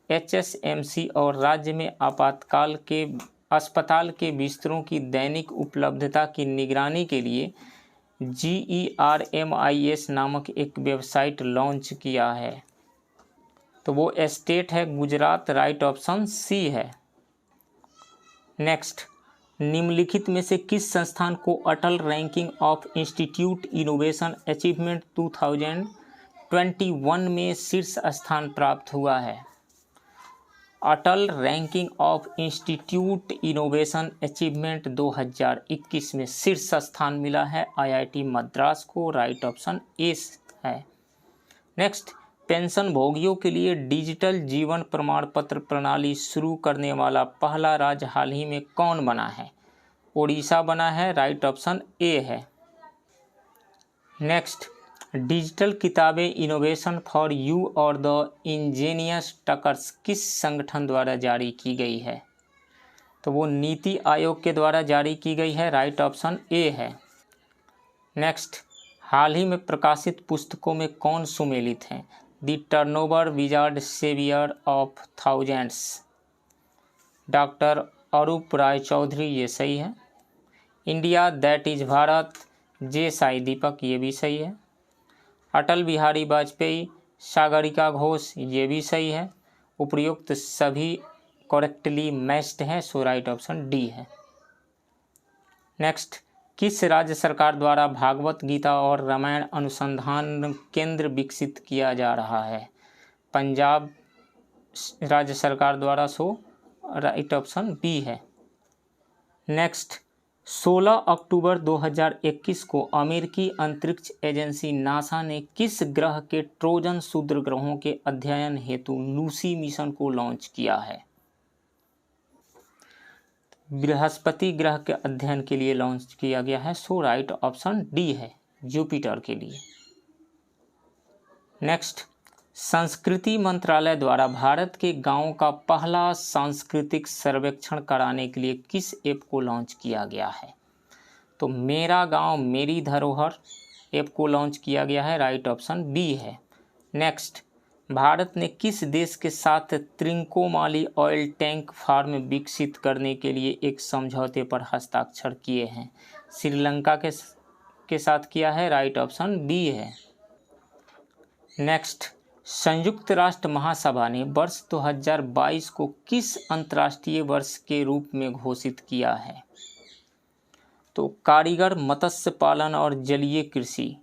HSMC और राज्य में आपातकाल के अस्पताल के बिस्तरों की दैनिक उपलब्धता की निगरानी के लिए GERMIS नामक एक वेबसाइट लॉन्च किया है? तो वो स्टेट है गुजरात। राइट ऑप्शन सी है। नेक्स्ट, निम्नलिखित में से किस संस्थान को Atal ranking of institute innovation achievement 2021 में शीर्ष स्थान प्राप्त हुआ है? Atal ranking of institute innovation achievement 2021 में शीर्ष स्थान मिला है IIT मद्रास को। राइट ऑप्शन ए है। नेक्स्ट, पेंशन भोगियों के लिए डिजिटल जीवन प्रमाण पत्र प्रणाली शुरू करने वाला पहला राज्य हाल ही में कौन बना है? ओडिशा बना है। राइट ऑप्शन ए है। नेक्स्ट, डिजिटल किताबें इनोवेशन फॉर यू और द इंजीनियर्स टकर्स किस संगठन द्वारा जारी की गई है? तो वो नीति आयोग के द्वारा जारी की गई है। राइट ऑप्शन ए है। नेक्स्ट, हाल ही में प्रकाशित पुस्तकों में कौन सुमेलित हैं? The turnover wizard saviour of thousands, doctor Arup Roy Choudhury, ये सही है। India that is Bharat, J Sai Deepak, ये भी सही है। अटल बिहारी वाजपेयी, सागरिका घोष, ये भी सही है। उपयुक्त सभी करेक्टली मैच्ड है, सो राइट ऑप्शन डी है। नेक्स्ट, किस राज्य सरकार द्वारा भागवत गीता और रामायण अनुसंधान केंद्र विकसित किया जा रहा है? पंजाब राज्य सरकार द्वारा, सो राइट ऑप्शन बी है। नेक्स्ट, 16 अक्टूबर 2021 को अमेरिकी अंतरिक्ष एजेंसी नासा ने किस ग्रह के ट्रोजन क्षुद्र ग्रहों के अध्ययन हेतु लूसी मिशन को लॉन्च किया है? बृहस्पति ग्रह के अध्ययन के लिए लॉन्च किया गया है, सो राइट ऑप्शन डी है, जुपिटर के लिए। नेक्स्ट, संस्कृति मंत्रालय द्वारा भारत के गांवों का पहला सांस्कृतिक सर्वेक्षण कराने के लिए किस ऐप को लॉन्च किया गया है? तो मेरा गांव मेरी धरोहर, ऐप को लॉन्च किया गया है? राइट ऑप्शन बी है। नेक्स्ट, भारत ने किस देश के साथ त्रिंकोमाली ऑयल टैंक फार्म विकसित करने के लिए एक समझौते पर हस्ताक्षर किए हैं? श्रीलंका के साथ किया है। राइट ऑप्शन बी है। नेक्स्ट, संयुक्त राष्ट्र महासभा ने वर्ष 2022 को किस अंतर्राष्ट्रीय वर्ष के रूप में घोषित किया है? तो कारीगर, मत्स्य पालन और जलीय कृषि।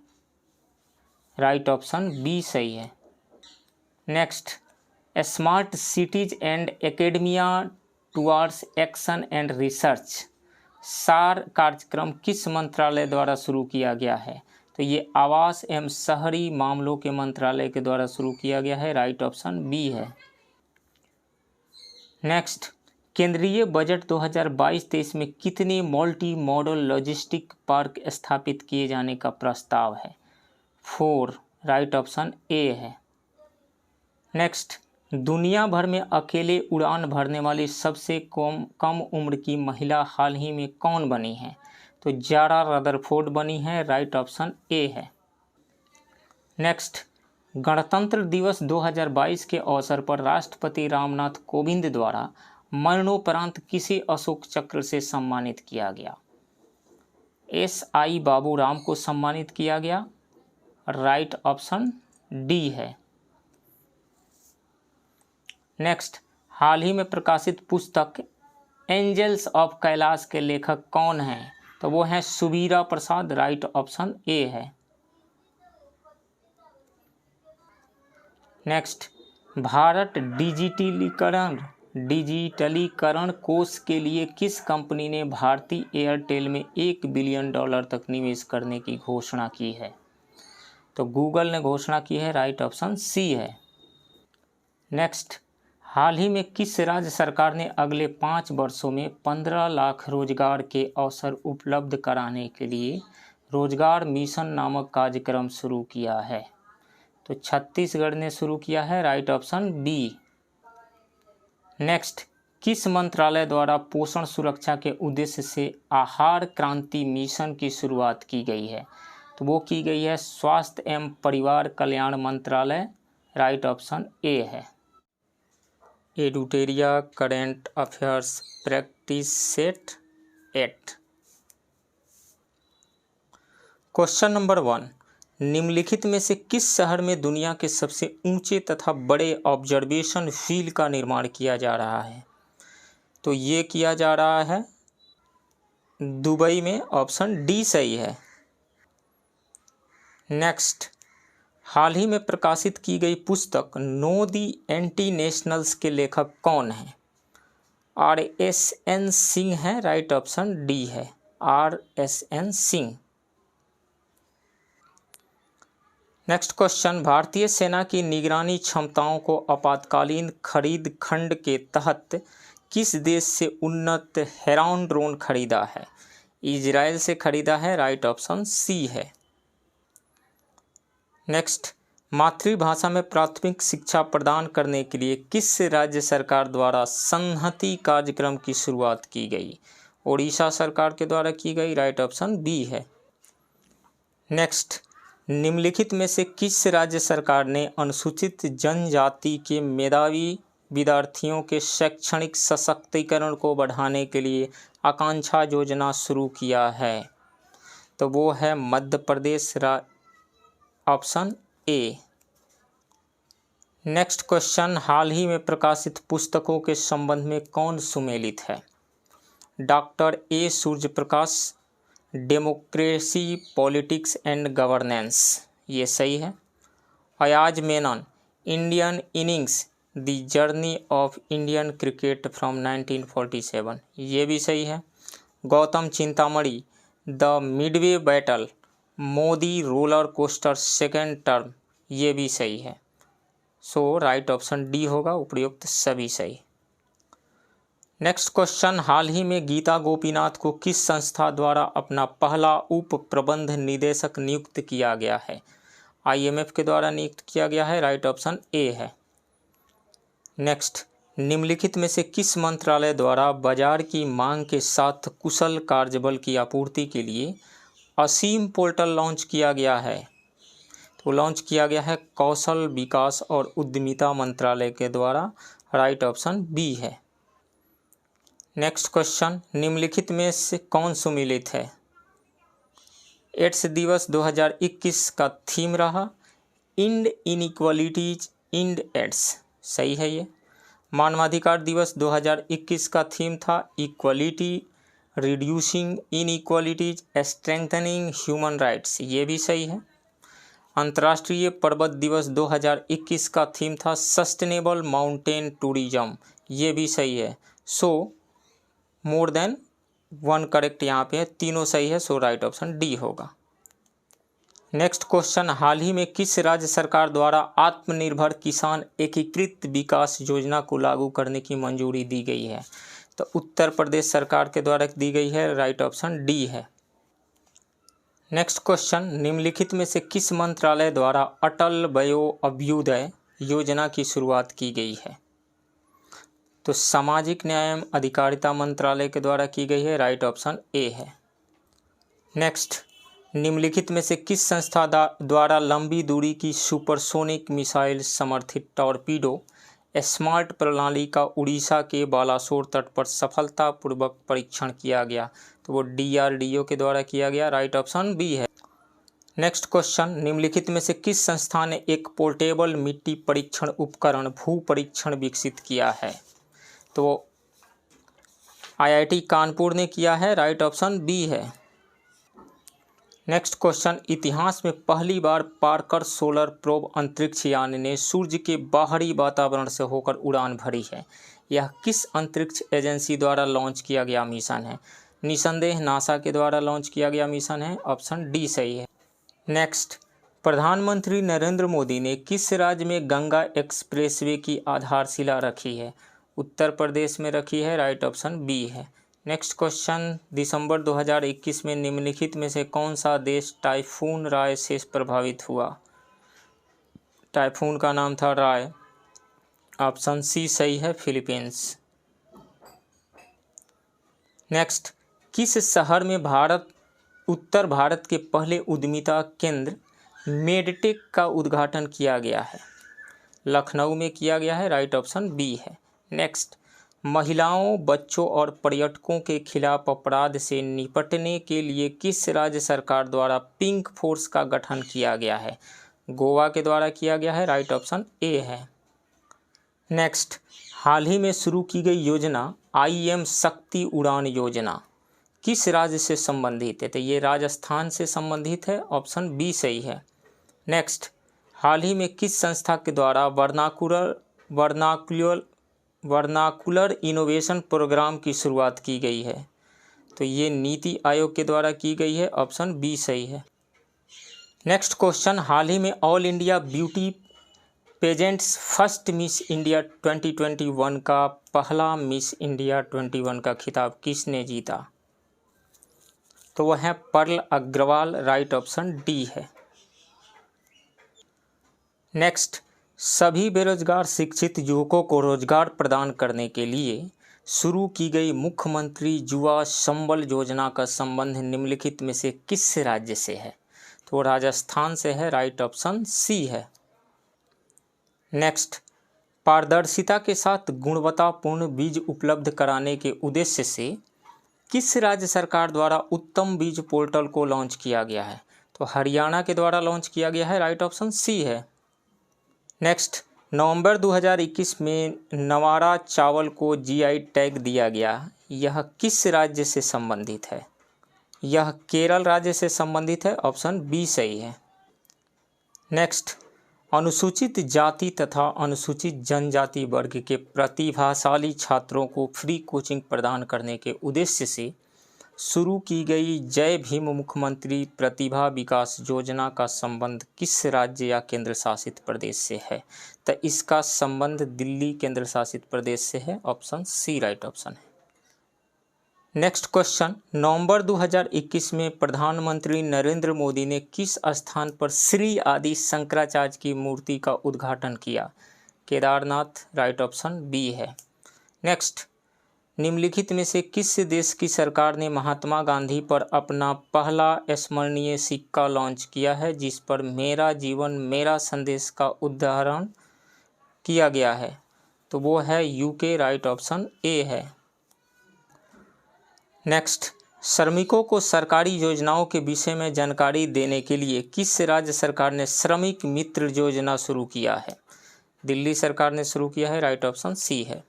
राइट ऑप्शन बी सही है। Next, smart cities and academia towards action and research सार कार्यक्रम किस मंत्रालय द्वारा शुरू किया गया है? तो ये आवास एवं शहरी मामलों के मंत्रालय के द्वारा शुरू किया गया है। राइट ऑप्शन बी है। नेक्स्ट, केंद्रीय बजट 2022-23 में कितने मल्टी मॉडल लॉजिस्टिक पार्क स्थापित किए जाने का प्रस्ताव है? 4। राइट ऑप्शन ए है। नेक्स्ट, दुनिया भर में अकेले उड़ान भरने वाली सबसे कम उम्र की महिला हाल ही में कौन बनी है? तो जारा रदरफोर्ड बनी है। राइट ऑप्शन ए है। नेक्स्ट, गणतंत्र दिवस 2022 के अवसर पर राष्ट्रपति रामनाथ कोविंद द्वारा मरणोपरांत किसे अशोक चक्र से सम्मानित किया गया? SI बाबूराम को सम्मानित किया गया। राइट ऑप्शन डी है। नेक्स्ट, हाल ही में प्रकाशित पुस्तक एंजल्स ऑफ कैलाश के लेखक कौन हैं? तो वो हैं सुबीरा प्रसाद। राइट ऑप्शन ए है। नेक्स्ट, भारत डिजिटलीकरण कोष के लिए किस कंपनी ने भारती एयरटेल में $1 बिलियन तक निवेश करने की घोषणा की है? तो गूगल ने घोषणा की है। राइट ऑप्शन सी है। नेक्स्ट, हाल ही में किस राज्य सरकार ने अगले 5 वर्षों में 15 लाख रोजगार के अवसर उपलब्ध कराने के लिए रोजगार मिशन नामक कार्यक्रम शुरू किया है? तो छत्तीसगढ़ ने शुरू किया है। Right option B. नेक्स्ट, किस मंत्रालय द्वारा पोषण सुरक्षा के उद्देश्य से आहार क्रांति मिशन की शुरुआत की गई है? तो वो की गई है स्वास्थ्य एवं परिवार कल्याण मंत्रालय। राइट ऑप्शन ए है। Edutoria current affairs practice set 8। Question number 1, निम्नलिखित में से किस शहर में दुनिया के सबसे ऊंचे तथा बड़े ऑब्जर्वेशन व्हील का निर्माण किया जा रहा है? तो ये किया जा रहा है दुबई में। ऑप्शन डी सही है। नेक्स्ट, हाल ही में प्रकाशित की गई पुस्तक नो दी एंटी नेशनल्स के लेखक कौन हैं? RSN सिंह है। राइट ऑप्शन डी है। RSN सिंह। नेक्स्ट क्वेश्चन, भारतीय सेना की निगरानी क्षमताओं को आपातकालीन खरीद खंड के तहत किस देश से उन्नत हेरॉन ड्रोन खरीदा है? इजराइल से खरीदा है। राइट ऑप्शन सी है। नेक्स्ट, मातृभाषा में प्राथमिक शिक्षा प्रदान करने के लिए किस राज्य सरकार द्वारा संहति कार्यक्रम की शुरुआत की गई? ओडिशा सरकार के द्वारा की गई। राइट ऑप्शन बी है। नेक्स्ट, निम्नलिखित में से किस राज्य सरकार ने अनुसूचित जनजाति के मेधावी विद्यार्थियों के शैक्षणिक सशक्तिकरण को बढ़ाने के लिए आकांक्षा योजना शुरू किया है? तो वो है Madhya Pradesh. Option A. Next question, हाल ही में प्रकाशित पुस्तकों के संबंध में कौन सुमेलित है? Doctor A Suryaprakash, democracy politics and governance, ये सही है। Ayaz Menon, Indian innings the journey of Indian cricket from 1947, ये भी सही है। Gautam Chintamani, the midway battle, Modi roller coaster second term, ये भी सही है। सो राइट ऑप्शन डी होगा, उपयुक्त सभी सही। नेक्स्ट क्वेश्चन, हाल ही में गीता गोपीनाथ को किस संस्था द्वारा अपना पहला उप प्रबंध निदेशक नियुक्त किया गया है? IMF के द्वारा नियुक्त किया गया है। राइट ऑप्शन ए है। नेक्स्ट, निम्नलिखित में से किस मंत्रालय द्वारा बाजार की मांग के साथ कुशल कार्यबल की आपूर्ति के लिए असीम पोर्टल लॉन्च किया गया है? तो लॉन्च किया गया है कौशल विकास और उद्यमिता मंत्रालय के द्वारा। राइट ऑप्शन बी है। नेक्स्ट क्वेश्चन, निम्नलिखित में से कौन सुमेलित है? एड्स दिवस 2021 का थीम रहा इंड इनइक्वालिटीज इंड एड्स, सही है ये। मानवाधिकार दिवस 2021 का थीम था equality reducing inequalities strengthening human rights, ये भी सही है। अंतर्राष्ट्रीय पर्वत दिवस 2021 का थीम था सस्टेनेबल माउंटेन टूरिज्म, ये भी सही है। सो मोर देन वन करेक्ट यहाँ पे है, तीनों सही है। सो राइट ऑप्शन डी होगा। नेक्स्ट क्वेश्चन, हाल ही में किस राज्य सरकार द्वारा आत्मनिर्भर किसान एकीकृत विकास योजना को लागू करने की मंजूरी दी गई है? तो उत्तर प्रदेश सरकार के द्वारा दी गई है। राइट ऑप्शन डी है। नेक्स्ट क्वेश्चन, निम्नलिखित में से किस मंत्रालय द्वारा अटल वयो अभ्युदय योजना की शुरुआत की गई है? तो सामाजिक न्याय एवं अधिकारिता मंत्रालय के द्वारा की गई है। राइट ऑप्शन ए है। नेक्स्ट, निम्नलिखित में से किस संस्था द्वारा लंबी दूरी की सुपरसोनिक मिसाइल समर्थित टॉर्पीडो स्मार्ट प्रणाली का उड़ीसा के बालासोर तट पर सफलतापूर्वक परीक्षण किया गया? तो वो DRDO के द्वारा किया गया। राइट ऑप्शन बी है। नेक्स्ट क्वेश्चन, निम्नलिखित में से किस संस्था ने एक पोर्टेबल मिट्टी परीक्षण उपकरण भू परीक्षण विकसित किया है? तो IIT कानपुर ने किया है। राइट ऑप्शन बी है। नेक्स्ट क्वेश्चन, इतिहास में पहली बार पार्कर सोलर प्रोब अंतरिक्ष यान ने सूर्य के बाहरी वातावरण से होकर उड़ान भरी है। यह किस अंतरिक्ष एजेंसी द्वारा लॉन्च किया गया मिशन है? निसंदेह नासा के द्वारा लॉन्च किया गया मिशन है। ऑप्शन डी सही है। नेक्स्ट, प्रधानमंत्री नरेंद्र मोदी ने किस राज्य में गंगा एक्सप्रेसवे की आधारशिला रखी है? उत्तर प्रदेश में रखी है। राइट ऑप्शन बी है। नेक्स्ट क्वेश्चन, दिसंबर 2021 में निम्नलिखित में से कौन सा देश टाइफून राय से प्रभावित हुआ? टाइफून का नाम था राय। ऑप्शन सी सही है, फिलीपींस। नेक्स्ट, किस शहर में उत्तर भारत के पहले उद्यमिता केंद्र मेडटेक का उद्घाटन किया गया है? लखनऊ में किया गया है। राइट ऑप्शन बी है। नेक्स्ट, महिलाओं, बच्चों और पर्यटकों के खिलाफ अपराध से निपटने के लिए किस राज्य सरकार द्वारा पिंक फोर्स का गठन किया गया है? गोवा के द्वारा किया गया है। राइट ऑप्शन ए है। नेक्स्ट, हाल ही में शुरू की गई योजना IM शक्ति उड़ान योजना किस राज्य से संबंधित है? तो ये राजस्थान से संबंधित है। ऑप्शन बी सही है। नेक्स्ट, हाल ही में किस संस्था के द्वारा वर्नाकुलर इनोवेशन प्रोग्राम की शुरुआत की गई है? तो ये नीति आयोग के द्वारा की गई है। ऑप्शन बी सही है। नेक्स्ट क्वेश्चन, हाल ही में all India beauty pageants first miss India 2021 का पहला मिस इंडिया 21 का खिताब किसने जीता? तो वह है Pearl Agrawal. Right option D है। नेक्स्ट, सभी बेरोजगार शिक्षित युवकों को रोजगार प्रदान करने के लिए शुरू की गई मुख्यमंत्री युवा संबल योजना का संबंध निम्नलिखित में से किस राज्य से है? तो राजस्थान से है। राइट ऑप्शन सी है। नेक्स्ट, पारदर्शिता के साथ गुणवत्तापूर्ण बीज उपलब्ध कराने के उद्देश्य से किस राज्य सरकार द्वारा उत्तम बीज पोर्टल को लॉन्च किया गया है? तो हरियाणा के द्वारा लॉन्च किया गया है। राइट ऑप्शन सी है। नेक्स्ट, नवंबर 2021 में नवारा चावल को GI टैग दिया गया। यह किस राज्य से संबंधित है? यह केरल राज्य से संबंधित है। ऑप्शन बी सही है। नेक्स्ट, अनुसूचित जाति तथा अनुसूचित जनजाति वर्ग के प्रतिभाशाली छात्रों को फ्री कोचिंग प्रदान करने के उद्देश्य से शुरू की गई जय भीम मुख्यमंत्री प्रतिभा विकास योजना का संबंध किस राज्य या केंद्र शासित प्रदेश से है? तो इसका संबंध दिल्ली केंद्र शासित प्रदेश से है। ऑप्शन सी राइट ऑप्शन है। नेक्स्ट क्वेश्चन, नवंबर 2021 में प्रधानमंत्री नरेंद्र मोदी ने किस स्थान पर श्री आदि शंकराचार्य की मूर्ति का उद्घाटन किया? केदारनाथ। राइट ऑप्शन बी है। नेक्स्ट, निम्नलिखित में से किस देश की सरकार ने महात्मा गांधी पर अपना पहला स्मरणीय सिक्का लॉन्च किया है जिस पर मेरा जीवन मेरा संदेश का उदाहरण किया गया है? तो वो है यूके, राइट ऑप्शन ए है। नेक्स्ट, श्रमिकों को सरकारी योजनाओं के विषय में जानकारी देने के लिए किस राज्य सरकार ने श्रमिक मित्र योजना शुरू किया है? दिल्ली सरकार ने शुरू किया है, राइट ऑप्शन सी है।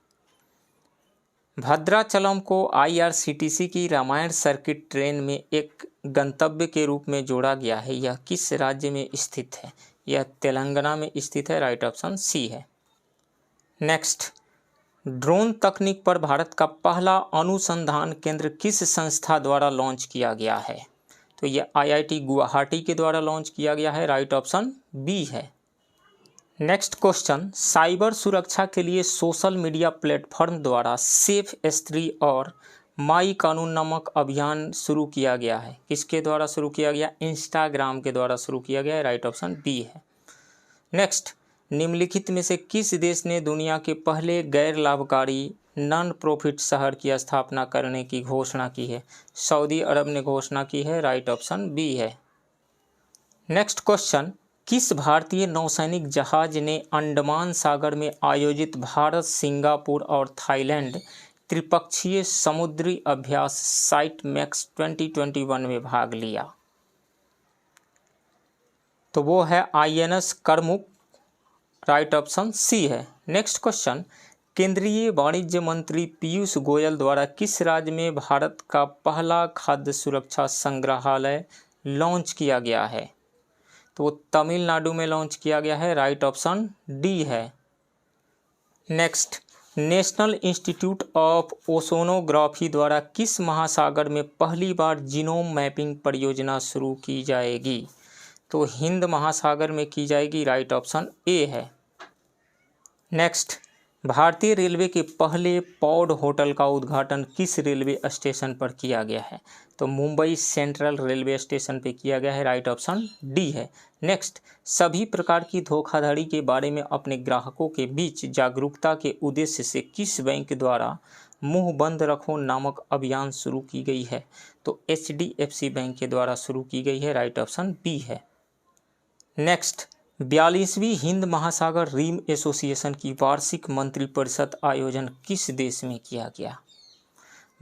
भद्राचलम को आईआरसीटीसी की रामायण सर्किट ट्रेन में एक गंतव्य के रूप में जोड़ा गया है। यह किस राज्य में स्थित है? यह तेलंगाना में स्थित है, राइट ऑप्शन सी है। नेक्स्ट, ड्रोन तकनीक पर भारत का पहला अनुसंधान केंद्र किस संस्था द्वारा लॉन्च किया गया है? तो यह आईआईटी गुवाहाटी के द्वारा लॉन्च किया गया है, राइट ऑप्शन बी है। नेक्स्ट क्वेश्चन, साइबर सुरक्षा के लिए सोशल मीडिया प्लेटफॉर्म द्वारा सेफ स्त्री और माई कानून नामक अभियान शुरू किया गया है। किसके द्वारा शुरू किया गया? इंस्टाग्राम के द्वारा शुरू किया गया है, राइट ऑप्शन बी है। नेक्स्ट, निम्नलिखित में से किस देश ने दुनिया के पहले गैर लाभकारी नॉन प्रॉफिट शहर की स्थापना करने की घोषणा की है? सऊदी अरब ने घोषणा की है, राइट ऑप्शन बी है। नेक्स्ट क्वेश्चन, किस भारतीय नौसैनिक जहाज ने अंडमान सागर में आयोजित भारत, सिंगापुर और थाईलैंड त्रिपक्षीय समुद्री अभ्यास साइट मैक्स 2021 में भाग लिया? तो वो है आईएनएस करमुक, राइट ऑप्शन सी है। नेक्स्ट क्वेश्चन, केंद्रीय वाणिज्य मंत्री पीयूष गोयल द्वारा किस राज्य में भारत का पहला खाद्य सुरक्षा संग्रहालय लॉन्च किया गया है? तो वो तमिलनाडु में लॉन्च किया गया है, राइट ऑप्शन डी है। नेक्स्ट, नेशनल इंस्टीट्यूट ऑफ ओशोनोग्राफी द्वारा किस महासागर में पहली बार जीनोम मैपिंग परियोजना शुरू की जाएगी? तो हिंद महासागर में की जाएगी, राइट ऑप्शन ए है। नेक्स्ट, भारतीय रेलवे के पहले पॉड होटल का उद्घाटन किस रेलवे स्टेशन पर किया गया है? तो मुंबई सेंट्रल रेलवे स्टेशन पे किया गया है, राइट ऑप्शन डी है। नेक्स्ट, सभी प्रकार की धोखाधड़ी के बारे में अपने ग्राहकों के बीच जागरूकता के उद्देश्य से किस बैंक द्वारा मुंह बंद रखो नामक अभियान शुरू की गई है? तो एचडीएफसी बैंक के द्वारा शुरू की गई है, राइट ऑप्शन बी है। नेक्स्ट, 42वीं हिंद महासागर रिम एसोसिएशन की वार्षिक मंत्रिपरिषद आयोजन किस देश में किया गया?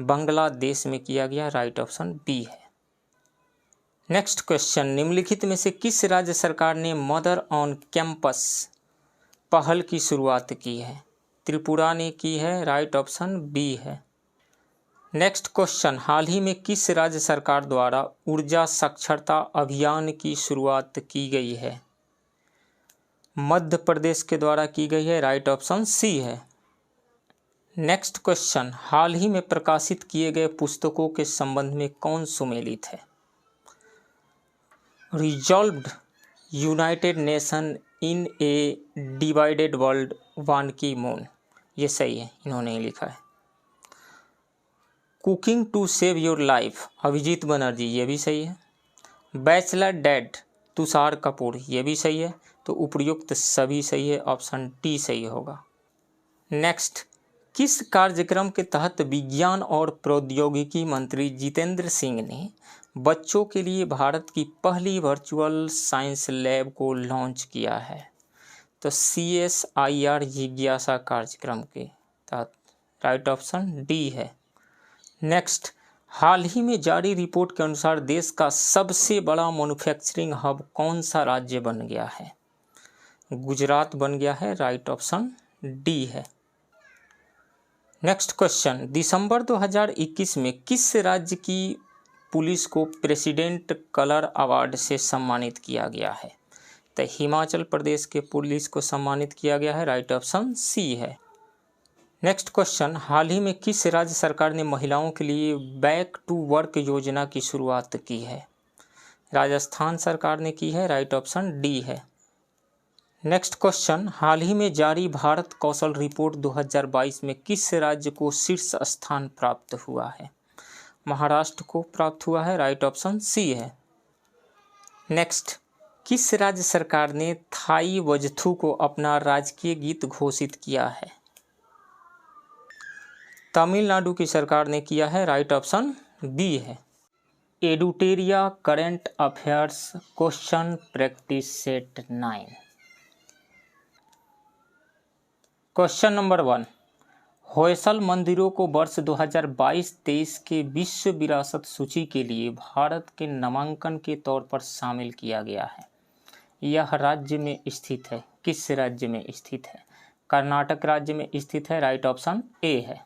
बांग्लादेश में किया गया, राइट ऑप्शन बी है। नेक्स्ट क्वेश्चन, निम्नलिखित में से किस राज्य सरकार ने मदर ऑन कैंपस पहल की शुरुआत की है? त्रिपुरा ने की है, राइट ऑप्शन बी है। नेक्स्ट क्वेश्चन, हाल ही में किस राज्य सरकार द्वारा ऊर्जा साक्षरता अभियान की शुरुआत की गई है? मध्य प्रदेश के द्वारा की गई है, राइट ऑप्शन सी है। नेक्स्ट क्वेश्चन, हाल ही में प्रकाशित किए गए पुस्तकों के संबंध में कौन सुमेलित है? Resolved United nation in A divided world, बान की मून, ये सही है, इन्होंने ही लिखा है। Cooking to save your life, Abhijit Banerjee, ये भी सही है। बैचलर डैड, तुषार कपूर, ये भी सही है। तो उपयुक्त सभी सही है, ऑप्शन डी सही होगा। नेक्स्ट, किस कार्यक्रम के तहत विज्ञान और प्रौद्योगिकी मंत्री जितेंद्र सिंह ने बच्चों के लिए भारत की पहली वर्चुअल साइंस लैब को लॉन्च किया है? तो CSIR जिज्ञासा कार्यक्रम के तहत, राइट ऑप्शन डी है। नेक्स्ट, हाल ही में जारी रिपोर्ट के अनुसार देश का सबसे बड़ा मैन्युफैक्चरिंग हब कौन सा राज्य बन गया है? गुजरात बन गया है, राइट ऑप्शन डी है। नेक्स्ट क्वेश्चन, दिसंबर 2021 में किस राज्य की पुलिस को प्रेसिडेंट कलर अवार्ड से सम्मानित किया गया है? तो हिमाचल प्रदेश के पुलिस को सम्मानित किया गया है, राइट ऑप्शन सी है। नेक्स्ट क्वेश्चन, हाल ही में किस राज्य सरकार ने महिलाओं के लिए बैक टू वर्क योजना की शुरुआत की है? राजस्थान सरकार ने की है, राइट ऑप्शन डी है। नेक्स्ट क्वेश्चन, हाल ही में जारी भारत कौशल रिपोर्ट 2022 में किस राज्य को शीर्ष स्थान प्राप्त हुआ है? महाराष्ट्र को प्राप्त हुआ है, राइट ऑप्शन सी है। नेक्स्ट, किस राज्य सरकार ने थाई वजथू को अपना राजकीय गीत घोषित किया है? तमिलनाडु की सरकार ने किया है, राइट ऑप्शन बी है। Edutoria current affairs question practice set 9। Question number 1, Hoysala मंदिरों को वर्ष 2022-23 के विश्व विरासत सूची के लिए भारत के नामांकन के तौर पर शामिल किया गया है। यह राज्य में स्थित है, किस राज्य में स्थित है? कर्नाटक राज्य में स्थित है, राइट ऑप्शन ए है।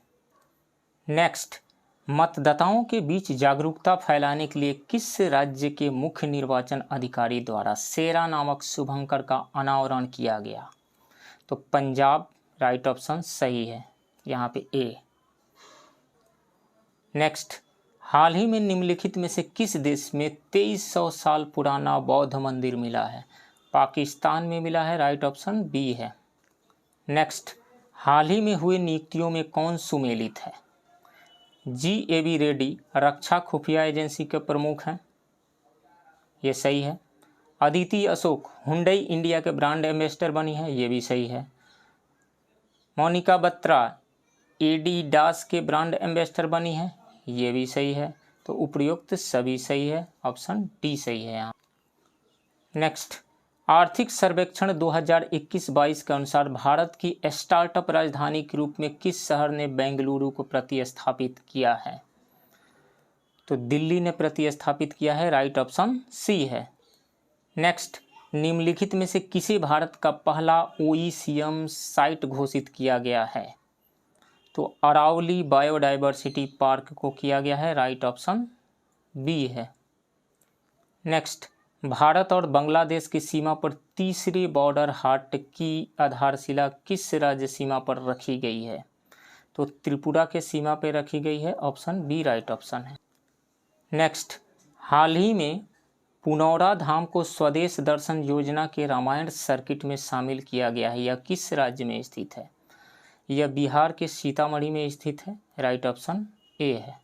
नेक्स्ट, मतदाताओं के बीच जागरूकता फैलाने के लिए किस राज्य के मुख्य निर्वाचन अधिकारी द्वारा सेरा नामक शुभंकर का अनावरण किया गया? तो पंजाब, राइट ऑप्शन सही है, यहाँ पे ए। नेक्स्ट, हाल ही में निम्नलिखित में से किस देश में 2300 साल पुराना बौद्ध मंदिर मिला है? पाकिस्तान में मिला है, राइट ऑप्शन बी है। नेक्स्ट, हाल ही में हुए नियुक्तियों में कौन सुमेलित है? जी.ए.वी. रेड्डी रक्षा खुफिया एजेंसी के प्रमुख हैं, ये सही है। अदिति अशोक हुंडई इंडिया के ब्रांड एम्बेसडर बनी है, ये भी सही है। मोनिका बत्रा एडिडास के ब्रांड एम्बेसडर बनी है, ये भी सही है। तो उपयुक्त सभी सही है, ऑप्शन डी सही है यहाँ। नेक्स्ट, आर्थिक सर्वेक्षण 2021-22 के अनुसार भारत की स्टार्टअप राजधानी के रूप में किस शहर ने बेंगलुरु को प्रतिस्थापित किया है? तो दिल्ली ने प्रतिस्थापित किया है, राइट ऑप्शन सी है। नेक्स्ट, निम्नलिखित में से किसे भारत का पहला ओईसीएम साइट घोषित किया गया है? तो अरावली बायोडाइवर्सिटी पार्क को किया गया है, राइट ऑप्शन बी है। नेक्स्ट, भारत और बांग्लादेश की सीमा पर तीसरे बॉर्डर हाट की आधारशिला किस राज्य सीमा पर रखी गई है? तो त्रिपुरा के सीमा पर रखी गई है, ऑप्शन बी राइट ऑप्शन है। नेक्स्ट, हाल ही में पुनौरा धाम को स्वदेश दर्शन योजना के रामायण सर्किट में शामिल किया गया है, यह किस राज्य में स्थित है? यह बिहार के सीतामढ़ी में स्थित है, राइट ऑप्शन ए है।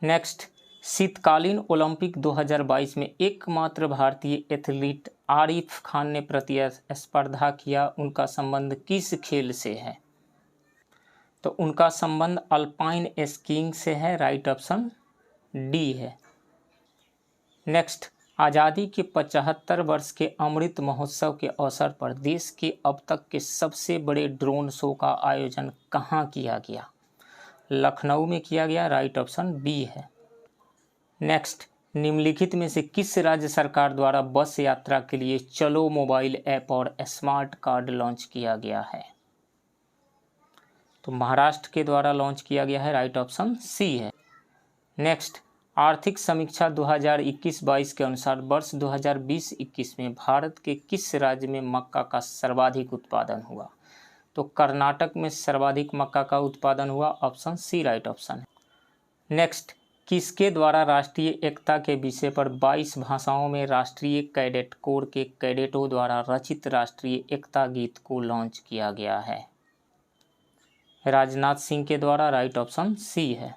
नेक्स्ट, शीतकालीन ओलंपिक 2022 में एकमात्र भारतीय एथलीट आरिफ खान ने प्रतिस्पर्धा किया, उनका संबंध किस खेल से है? तो उनका संबंध अल्पाइन स्कीइंग से है, राइट ऑप्शन डी है। नेक्स्ट, आज़ादी के 75 वर्ष के अमृत महोत्सव के अवसर पर देश के अब तक के सबसे बड़े ड्रोन शो का आयोजन कहाँ किया गया? लखनऊ में किया गया, राइट ऑप्शन बी है। नेक्स्ट, निम्नलिखित में से किस राज्य सरकार द्वारा बस यात्रा के लिए चलो मोबाइल ऐप और स्मार्ट कार्ड लॉन्च किया गया है? तो महाराष्ट्र के द्वारा लॉन्च किया गया है, राइट ऑप्शन सी है। नेक्स्ट, आर्थिक समीक्षा 2021-22 के अनुसार वर्ष 2020-21 में भारत के किस राज्य में मक्का का सर्वाधिक उत्पादन हुआ? तो कर्नाटक में सर्वाधिक मक्का का उत्पादन हुआ, ऑप्शन सी राइट ऑप्शन है। नेक्स्ट, किसके द्वारा राष्ट्रीय एकता के विषय पर 22 भाषाओं में राष्ट्रीय कैडेट कोर के कैडेटों द्वारा रचित राष्ट्रीय एकता गीत को लॉन्च किया गया है? राजनाथ सिंह के द्वारा, राइट ऑप्शन सी है।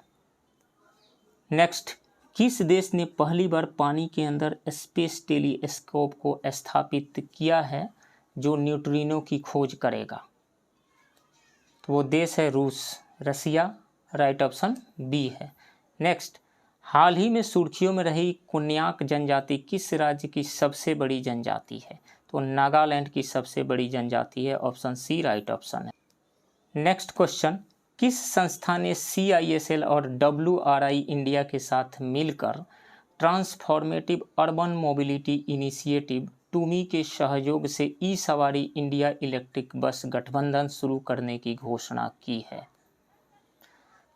नेक्स्ट, किस देश ने पहली बार पानी के अंदर स्पेस टेलीस्कोप को स्थापित किया है जो न्यूट्रिनो की खोज करेगा? तो वो देश है रूस, रसिया, राइट ऑप्शन बी है। नेक्स्ट, हाल ही में सुर्खियों में रही कुन्याक जनजाति किस राज्य की सबसे बड़ी जनजाति है? तो नागालैंड की सबसे बड़ी जनजाति है, ऑप्शन सी राइट ऑप्शन है। नेक्स्ट क्वेश्चन, किस संस्था ने CISL और WRI इंडिया के साथ मिलकर ट्रांसफॉर्मेटिव अर्बन मोबिलिटी इनिशिएटिव टूमी के सहयोग से ई सवारी इंडिया इलेक्ट्रिक बस गठबंधन शुरू करने की घोषणा की है?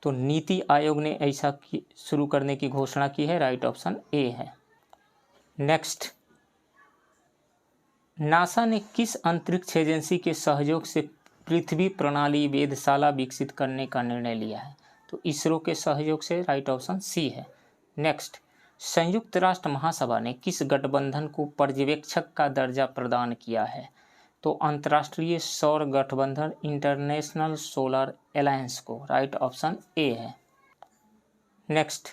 तो नीति आयोग ने ऐसा शुरू करने की घोषणा की है, राइट ऑप्शन ए है। नेक्स्ट, नासा ने किस अंतरिक्ष एजेंसी के सहयोग से पृथ्वी प्रणाली वेधशाला विकसित करने का निर्णय लिया है? तो इसरो के सहयोग से, राइट ऑप्शन सी है। नेक्स्ट, संयुक्त राष्ट्र महासभा ने किस गठबंधन को पर्यवेक्षक का दर्जा प्रदान किया है? तो अंतर्राष्ट्रीय सौर गठबंधन इंटरनेशनल सोलर अलायंस को, राइट ऑप्शन ए है। नेक्स्ट,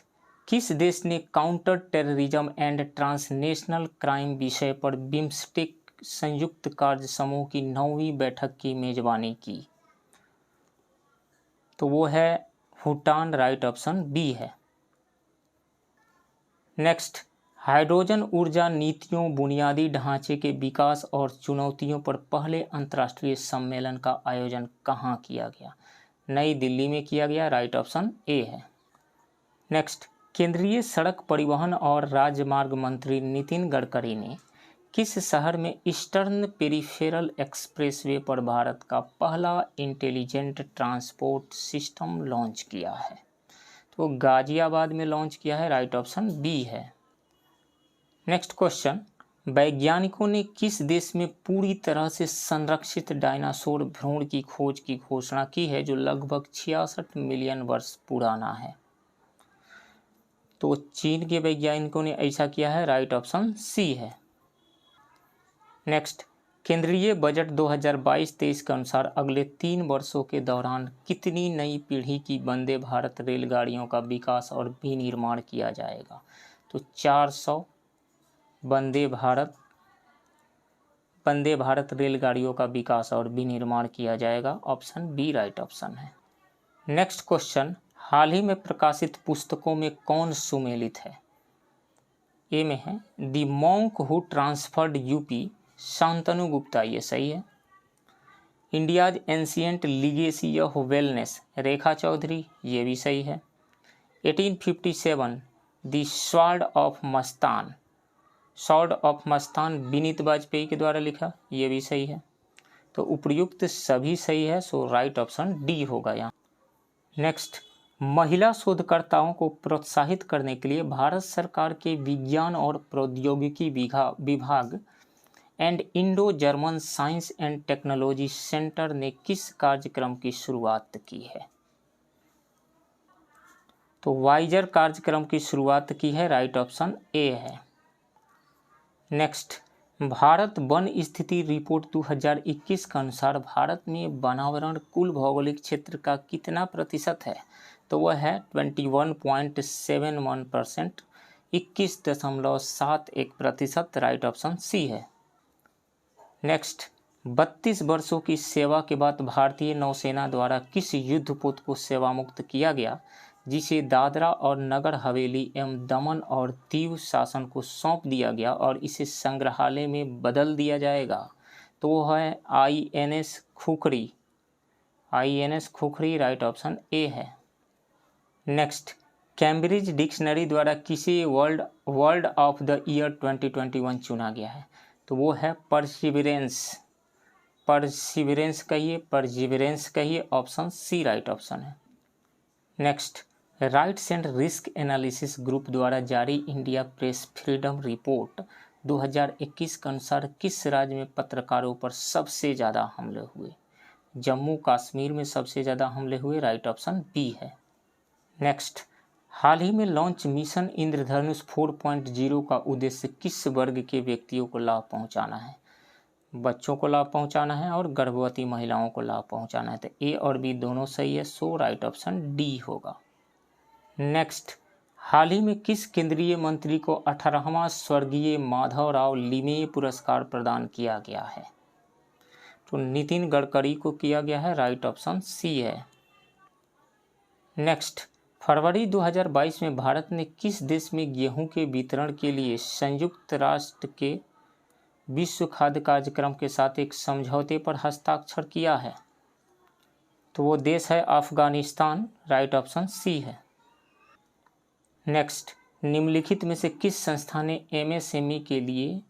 किस देश ने counter terrorism and transnational crime विषय पर बिम्स्टेक संयुक्त कार्य समूह की 9वीं बैठक की मेजबानी की? तो वो है भूटान, राइट ऑप्शन बी है। नेक्स्ट, हाइड्रोजन ऊर्जा नीतियों, बुनियादी ढांचे के विकास और चुनौतियों पर पहले अंतर्राष्ट्रीय सम्मेलन का आयोजन कहाँ किया गया? नई दिल्ली में किया गया, राइट ऑप्शन ए है। नेक्स्ट, केंद्रीय सड़क परिवहन और राजमार्ग मंत्री नितिन गडकरी ने किस शहर में ईस्टर्न पेरिफेरल एक्सप्रेसवे पर भारत का पहला इंटेलिजेंट ट्रांसपोर्ट सिस्टम लॉन्च किया है? तो गाजियाबाद में लॉन्च किया है, राइट ऑप्शन बी है। नेक्स्ट क्वेश्चन, वैज्ञानिकों ने किस देश में पूरी तरह से संरक्षित डायनासोर भ्रूण की खोज की घोषणा की है जो लगभग 66 मिलियन वर्ष पुराना है? तो चीन के वैज्ञानिकों ने ऐसा किया है, राइट ऑप्शन सी है। नेक्स्ट, केंद्रीय बजट 2022-23 के अनुसार अगले 3 वर्षों के दौरान कितनी नई पीढ़ी की वंदे भारत रेलगाड़ियों का विकास और विनिर्माण किया जाएगा? तो 400 वंदे भारत रेलगाड़ियों का विकास और विनिर्माण किया जाएगा, ऑप्शन बी राइट ऑप्शन है। नेक्स्ट क्वेश्चन, हाल ही में प्रकाशित पुस्तकों में कौन सुमेलित है? ए में है the monk who transferred UP, Shantanu Gupta, ये सही है। India's ancient legacy of wellness, Rekha Chaudhary, ये भी सही है। 1857 the sword of Mastan Vineet Vajpayee के द्वारा लिखा, ये भी सही है। तो उपर्युक्त सभी सही है, सो राइट ऑप्शन डी होगा यहाँ। नेक्स्ट, महिला शोधकर्ताओं को प्रोत्साहित करने के लिए भारत सरकार के विज्ञान और प्रौद्योगिकी विभाग and Indo German science and technology centre ने किस कार्यक्रम की शुरुआत की है? तो वाइजर कार्यक्रम की शुरुआत की है, राइट ऑप्शन ए है। नेक्स्ट, भारत वन स्थिति रिपोर्ट 2021 के अनुसार भारत में वनावरण कुल भौगोलिक क्षेत्र का कितना प्रतिशत है? तो वह है 21.71%, 21.71%, राइट ऑप्शन सी है। नेक्स्ट, 32 वर्षों की सेवा के बाद भारतीय नौसेना द्वारा किस युद्धपोत को सेवामुक्त किया गया जिसे दादरा और नगर हवेली एवं दमन और दीव शासन को सौंप दिया गया और इसे संग्रहालय में बदल दिया जाएगा? तो वो है INS khukri, right option A है। नेक्स्ट, कैम्ब्रिज डिक्शनरी द्वारा किसे वर्ल्ड ऑफ द ईयर 2021 चुना गया है? तो वो है परसिवरेंस कहिए, ऑप्शन सी राइट ऑप्शन है। Next, rights and risk analysis group द्वारा जारी इंडिया प्रेस फ्रीडम रिपोर्ट 2021 के अनुसार किस राज्य में पत्रकारों पर सबसे ज़्यादा हमले हुए? जम्मू कश्मीर में सबसे ज़्यादा हमले हुए, राइट ऑप्शन बी है। नेक्स्ट, हाल ही में लॉन्च मिशन इंद्रधनुष 4.0 का उद्देश्य किस वर्ग के व्यक्तियों को लाभ पहुंचाना है? बच्चों को लाभ पहुंचाना है और गर्भवती महिलाओं को लाभ पहुंचाना है। तो ए और बी दोनों सही है, सो राइट ऑप्शन डी होगा। नेक्स्ट, हाल ही में किस केंद्रीय मंत्री को 18वां स्वर्गीय माधवराव लिमये पुरस्कार प्रदान किया गया है? तो नितिन गडकरी को किया गया है, राइट ऑप्शन सी है। नेक्स्ट, फरवरी 2022 में भारत ने किस देश में गेहूं के वितरण के लिए संयुक्त राष्ट्र के विश्व खाद्य कार्यक्रम के साथ एक समझौते पर हस्ताक्षर किया है? तो वो देश है अफगानिस्तान, राइट ऑप्शन सी है। नेक्स्ट, निम्नलिखित में से किस संस्था ने MSME के लिए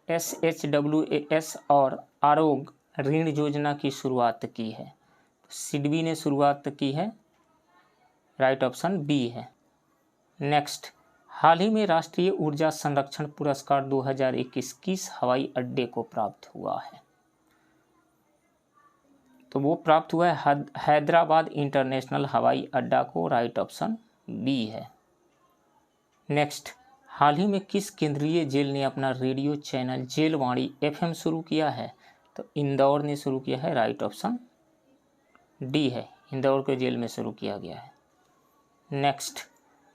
SHWAS और आरोग ऋण योजना की शुरुआत की है? सिडबी ने शुरुआत की है, राइट ऑप्शन बी है। नेक्स्ट, हाल ही में राष्ट्रीय ऊर्जा संरक्षण पुरस्कार 2021 किस हवाई अड्डे को प्राप्त हुआ है? तो वो प्राप्त हुआ है हैदराबाद इंटरनेशनल हवाई अड्डा को, राइट ऑप्शन बी है। नेक्स्ट, हाल ही में किस केंद्रीय जेल ने अपना रेडियो चैनल जेलवाणी FM शुरू किया है? तो इंदौर ने शुरू किया है, राइट ऑप्शन डी है, इंदौर के जेल में शुरू किया गया है। नेक्स्ट,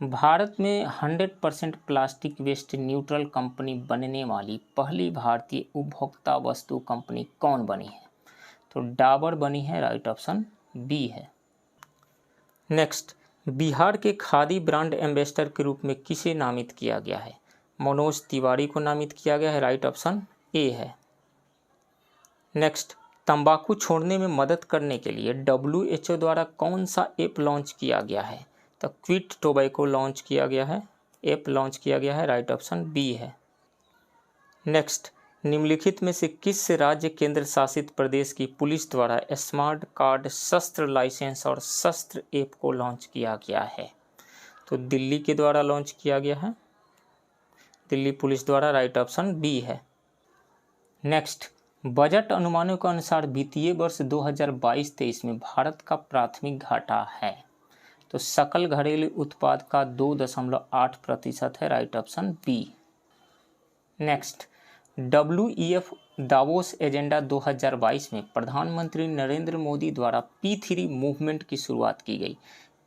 भारत में 100% प्लास्टिक वेस्ट न्यूट्रल कंपनी बनने वाली पहली भारतीय उपभोक्ता वस्तु कंपनी कौन बनी है? तो डाबर बनी है, राइट ऑप्शन बी है। नेक्स्ट, बिहार के खादी ब्रांड एम्बेसडर के रूप में किसे नामित किया गया है? मनोज तिवारी को नामित किया गया है, राइट ऑप्शन ए है। नेक्स्ट, तंबाकू छोड़ने में मदद करने के लिए WHO द्वारा कौन सा ऐप लॉन्च किया गया है? तो क्विट टोबैको लॉन्च किया गया है, ऐप लॉन्च किया गया है, राइट ऑप्शन बी है। नेक्स्ट, निम्नलिखित में से किस राज्य केंद्र शासित प्रदेश की पुलिस द्वारा स्मार्ट कार्ड शस्त्र लाइसेंस और शस्त्र ऐप को लॉन्च किया गया है? तो दिल्ली के द्वारा लॉन्च किया गया है, दिल्ली पुलिस द्वारा, राइट ऑप्शन बी है। नेक्स्ट, बजट अनुमानों के अनुसार वित्तीय वर्ष 2022-23 में भारत का प्राथमिक घाटा है? तो सकल घरेलू उत्पाद का 2.8% है, right option B. Next, WEF Davos agenda 2022 में प्रधानमंत्री नरेंद्र मोदी द्वारा P3 मूवमेंट की शुरुआत की गई।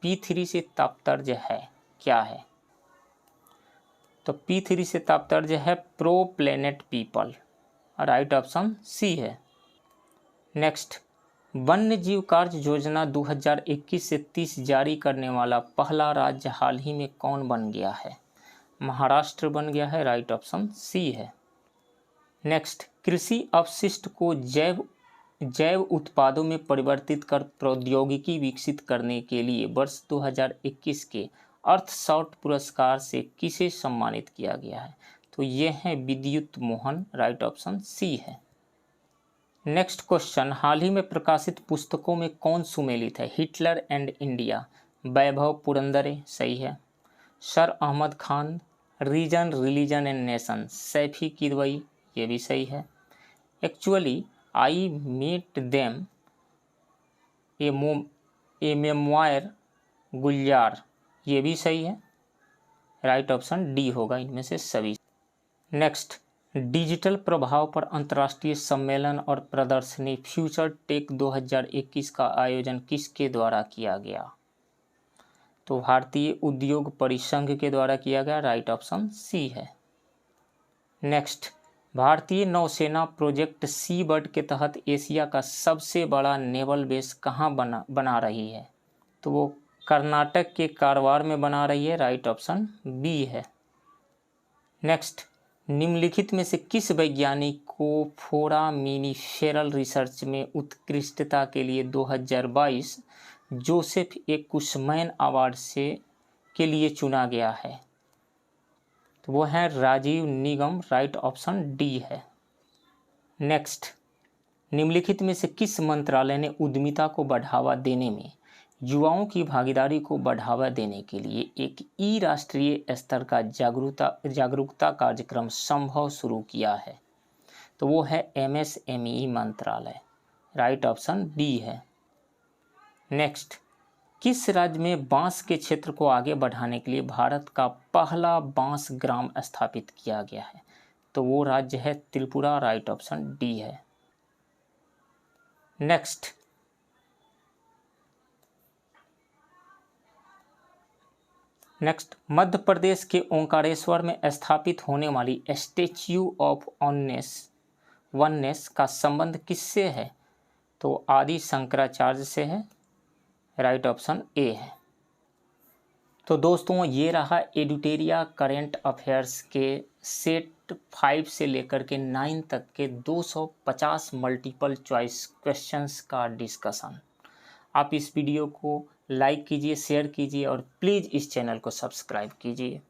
P3 से तात्पर्य है क्या है? तो P3 से तात्पर्य है pro planet people, right option C है। नेक्स्ट, वन्य जीव कार्य योजना 2021 से 30 जारी करने वाला पहला राज्य हाल ही में कौन बन गया है? महाराष्ट्र बन गया है, राइट ऑप्शन सी है। नेक्स्ट, कृषि अपशिष्ट को जैव उत्पादों में परिवर्तित कर प्रौद्योगिकी विकसित करने के लिए वर्ष 2021 के अर्थशॉट पुरस्कार से किसे सम्मानित किया गया है? तो ये हैं विद्युत मोहन, राइट ऑप्शन सी है। नेक्स्ट क्वेश्चन, हाल ही में प्रकाशित पुस्तकों में कौन सुमेलित है? Hitler and India, Vaibhav Purandare, सही है। Sir Ahmad Khan, reason religion and nation, Saifi Kidwai, ये भी सही है। Actually I met them, a memoir, Gulzar, ये भी सही है, राइट ऑप्शन डी होगा इनमें से सभी। नेक्स्ट, डिजिटल प्रभाव पर अंतर्राष्ट्रीय सम्मेलन और प्रदर्शनी फ्यूचर टेक 2021 का आयोजन किसके द्वारा किया गया? तो भारतीय उद्योग परिसंघ के द्वारा किया गया, राइट ऑप्शन सी है। नेक्स्ट, भारतीय नौसेना प्रोजेक्ट सी बर्ड के तहत एशिया का सबसे बड़ा नेवल बेस कहाँ बना रही है? तो वो कर्नाटक के कारवार में बना रही है, राइट ऑप्शन बी है। नेक्स्ट, निम्नलिखित में से किस वैज्ञानिक को फोरामिनिफेरल रिसर्च में उत्कृष्टता के लिए 2022 जोसेफ ए कुशमैन अवार्ड के लिए चुना गया है? तो वो है राजीव निगम, राइट ऑप्शन डी है। नेक्स्ट, निम्नलिखित में से किस मंत्रालय ने उद्यमिता को बढ़ावा देने में युवाओं की भागीदारी को बढ़ावा देने के लिए एक राष्ट्रीय स्तर का जागरूकता कार्यक्रम संभव शुरू किया है? तो वो है MSME मंत्रालय, राइट ऑप्शन बी है। नेक्स्ट, किस राज्य में बांस के क्षेत्र को आगे बढ़ाने के लिए भारत का पहला बांस ग्राम स्थापित किया गया है? तो वो राज्य है त्रिपुरा, राइट ऑप्शन डी है। नेक्स्ट, मध्य प्रदेश के ओंकारेश्वर में स्थापित होने वाली स्टैच्यू ऑफ वननेस का संबंध किससे है? तो आदि शंकराचार्य से है, राइट ऑप्शन ए है। तो दोस्तों, ये रहा एडुटेरिया करेंट अफेयर्स के सेट 5 से लेकर के 9 तक के 250 मल्टीपल चॉइस क्वेश्चंस का डिस्कशन। आप इस वीडियो को लाइक कीजिए, शेयर कीजिए और प्लीज़ इस चैनल को सब्सक्राइब कीजिए।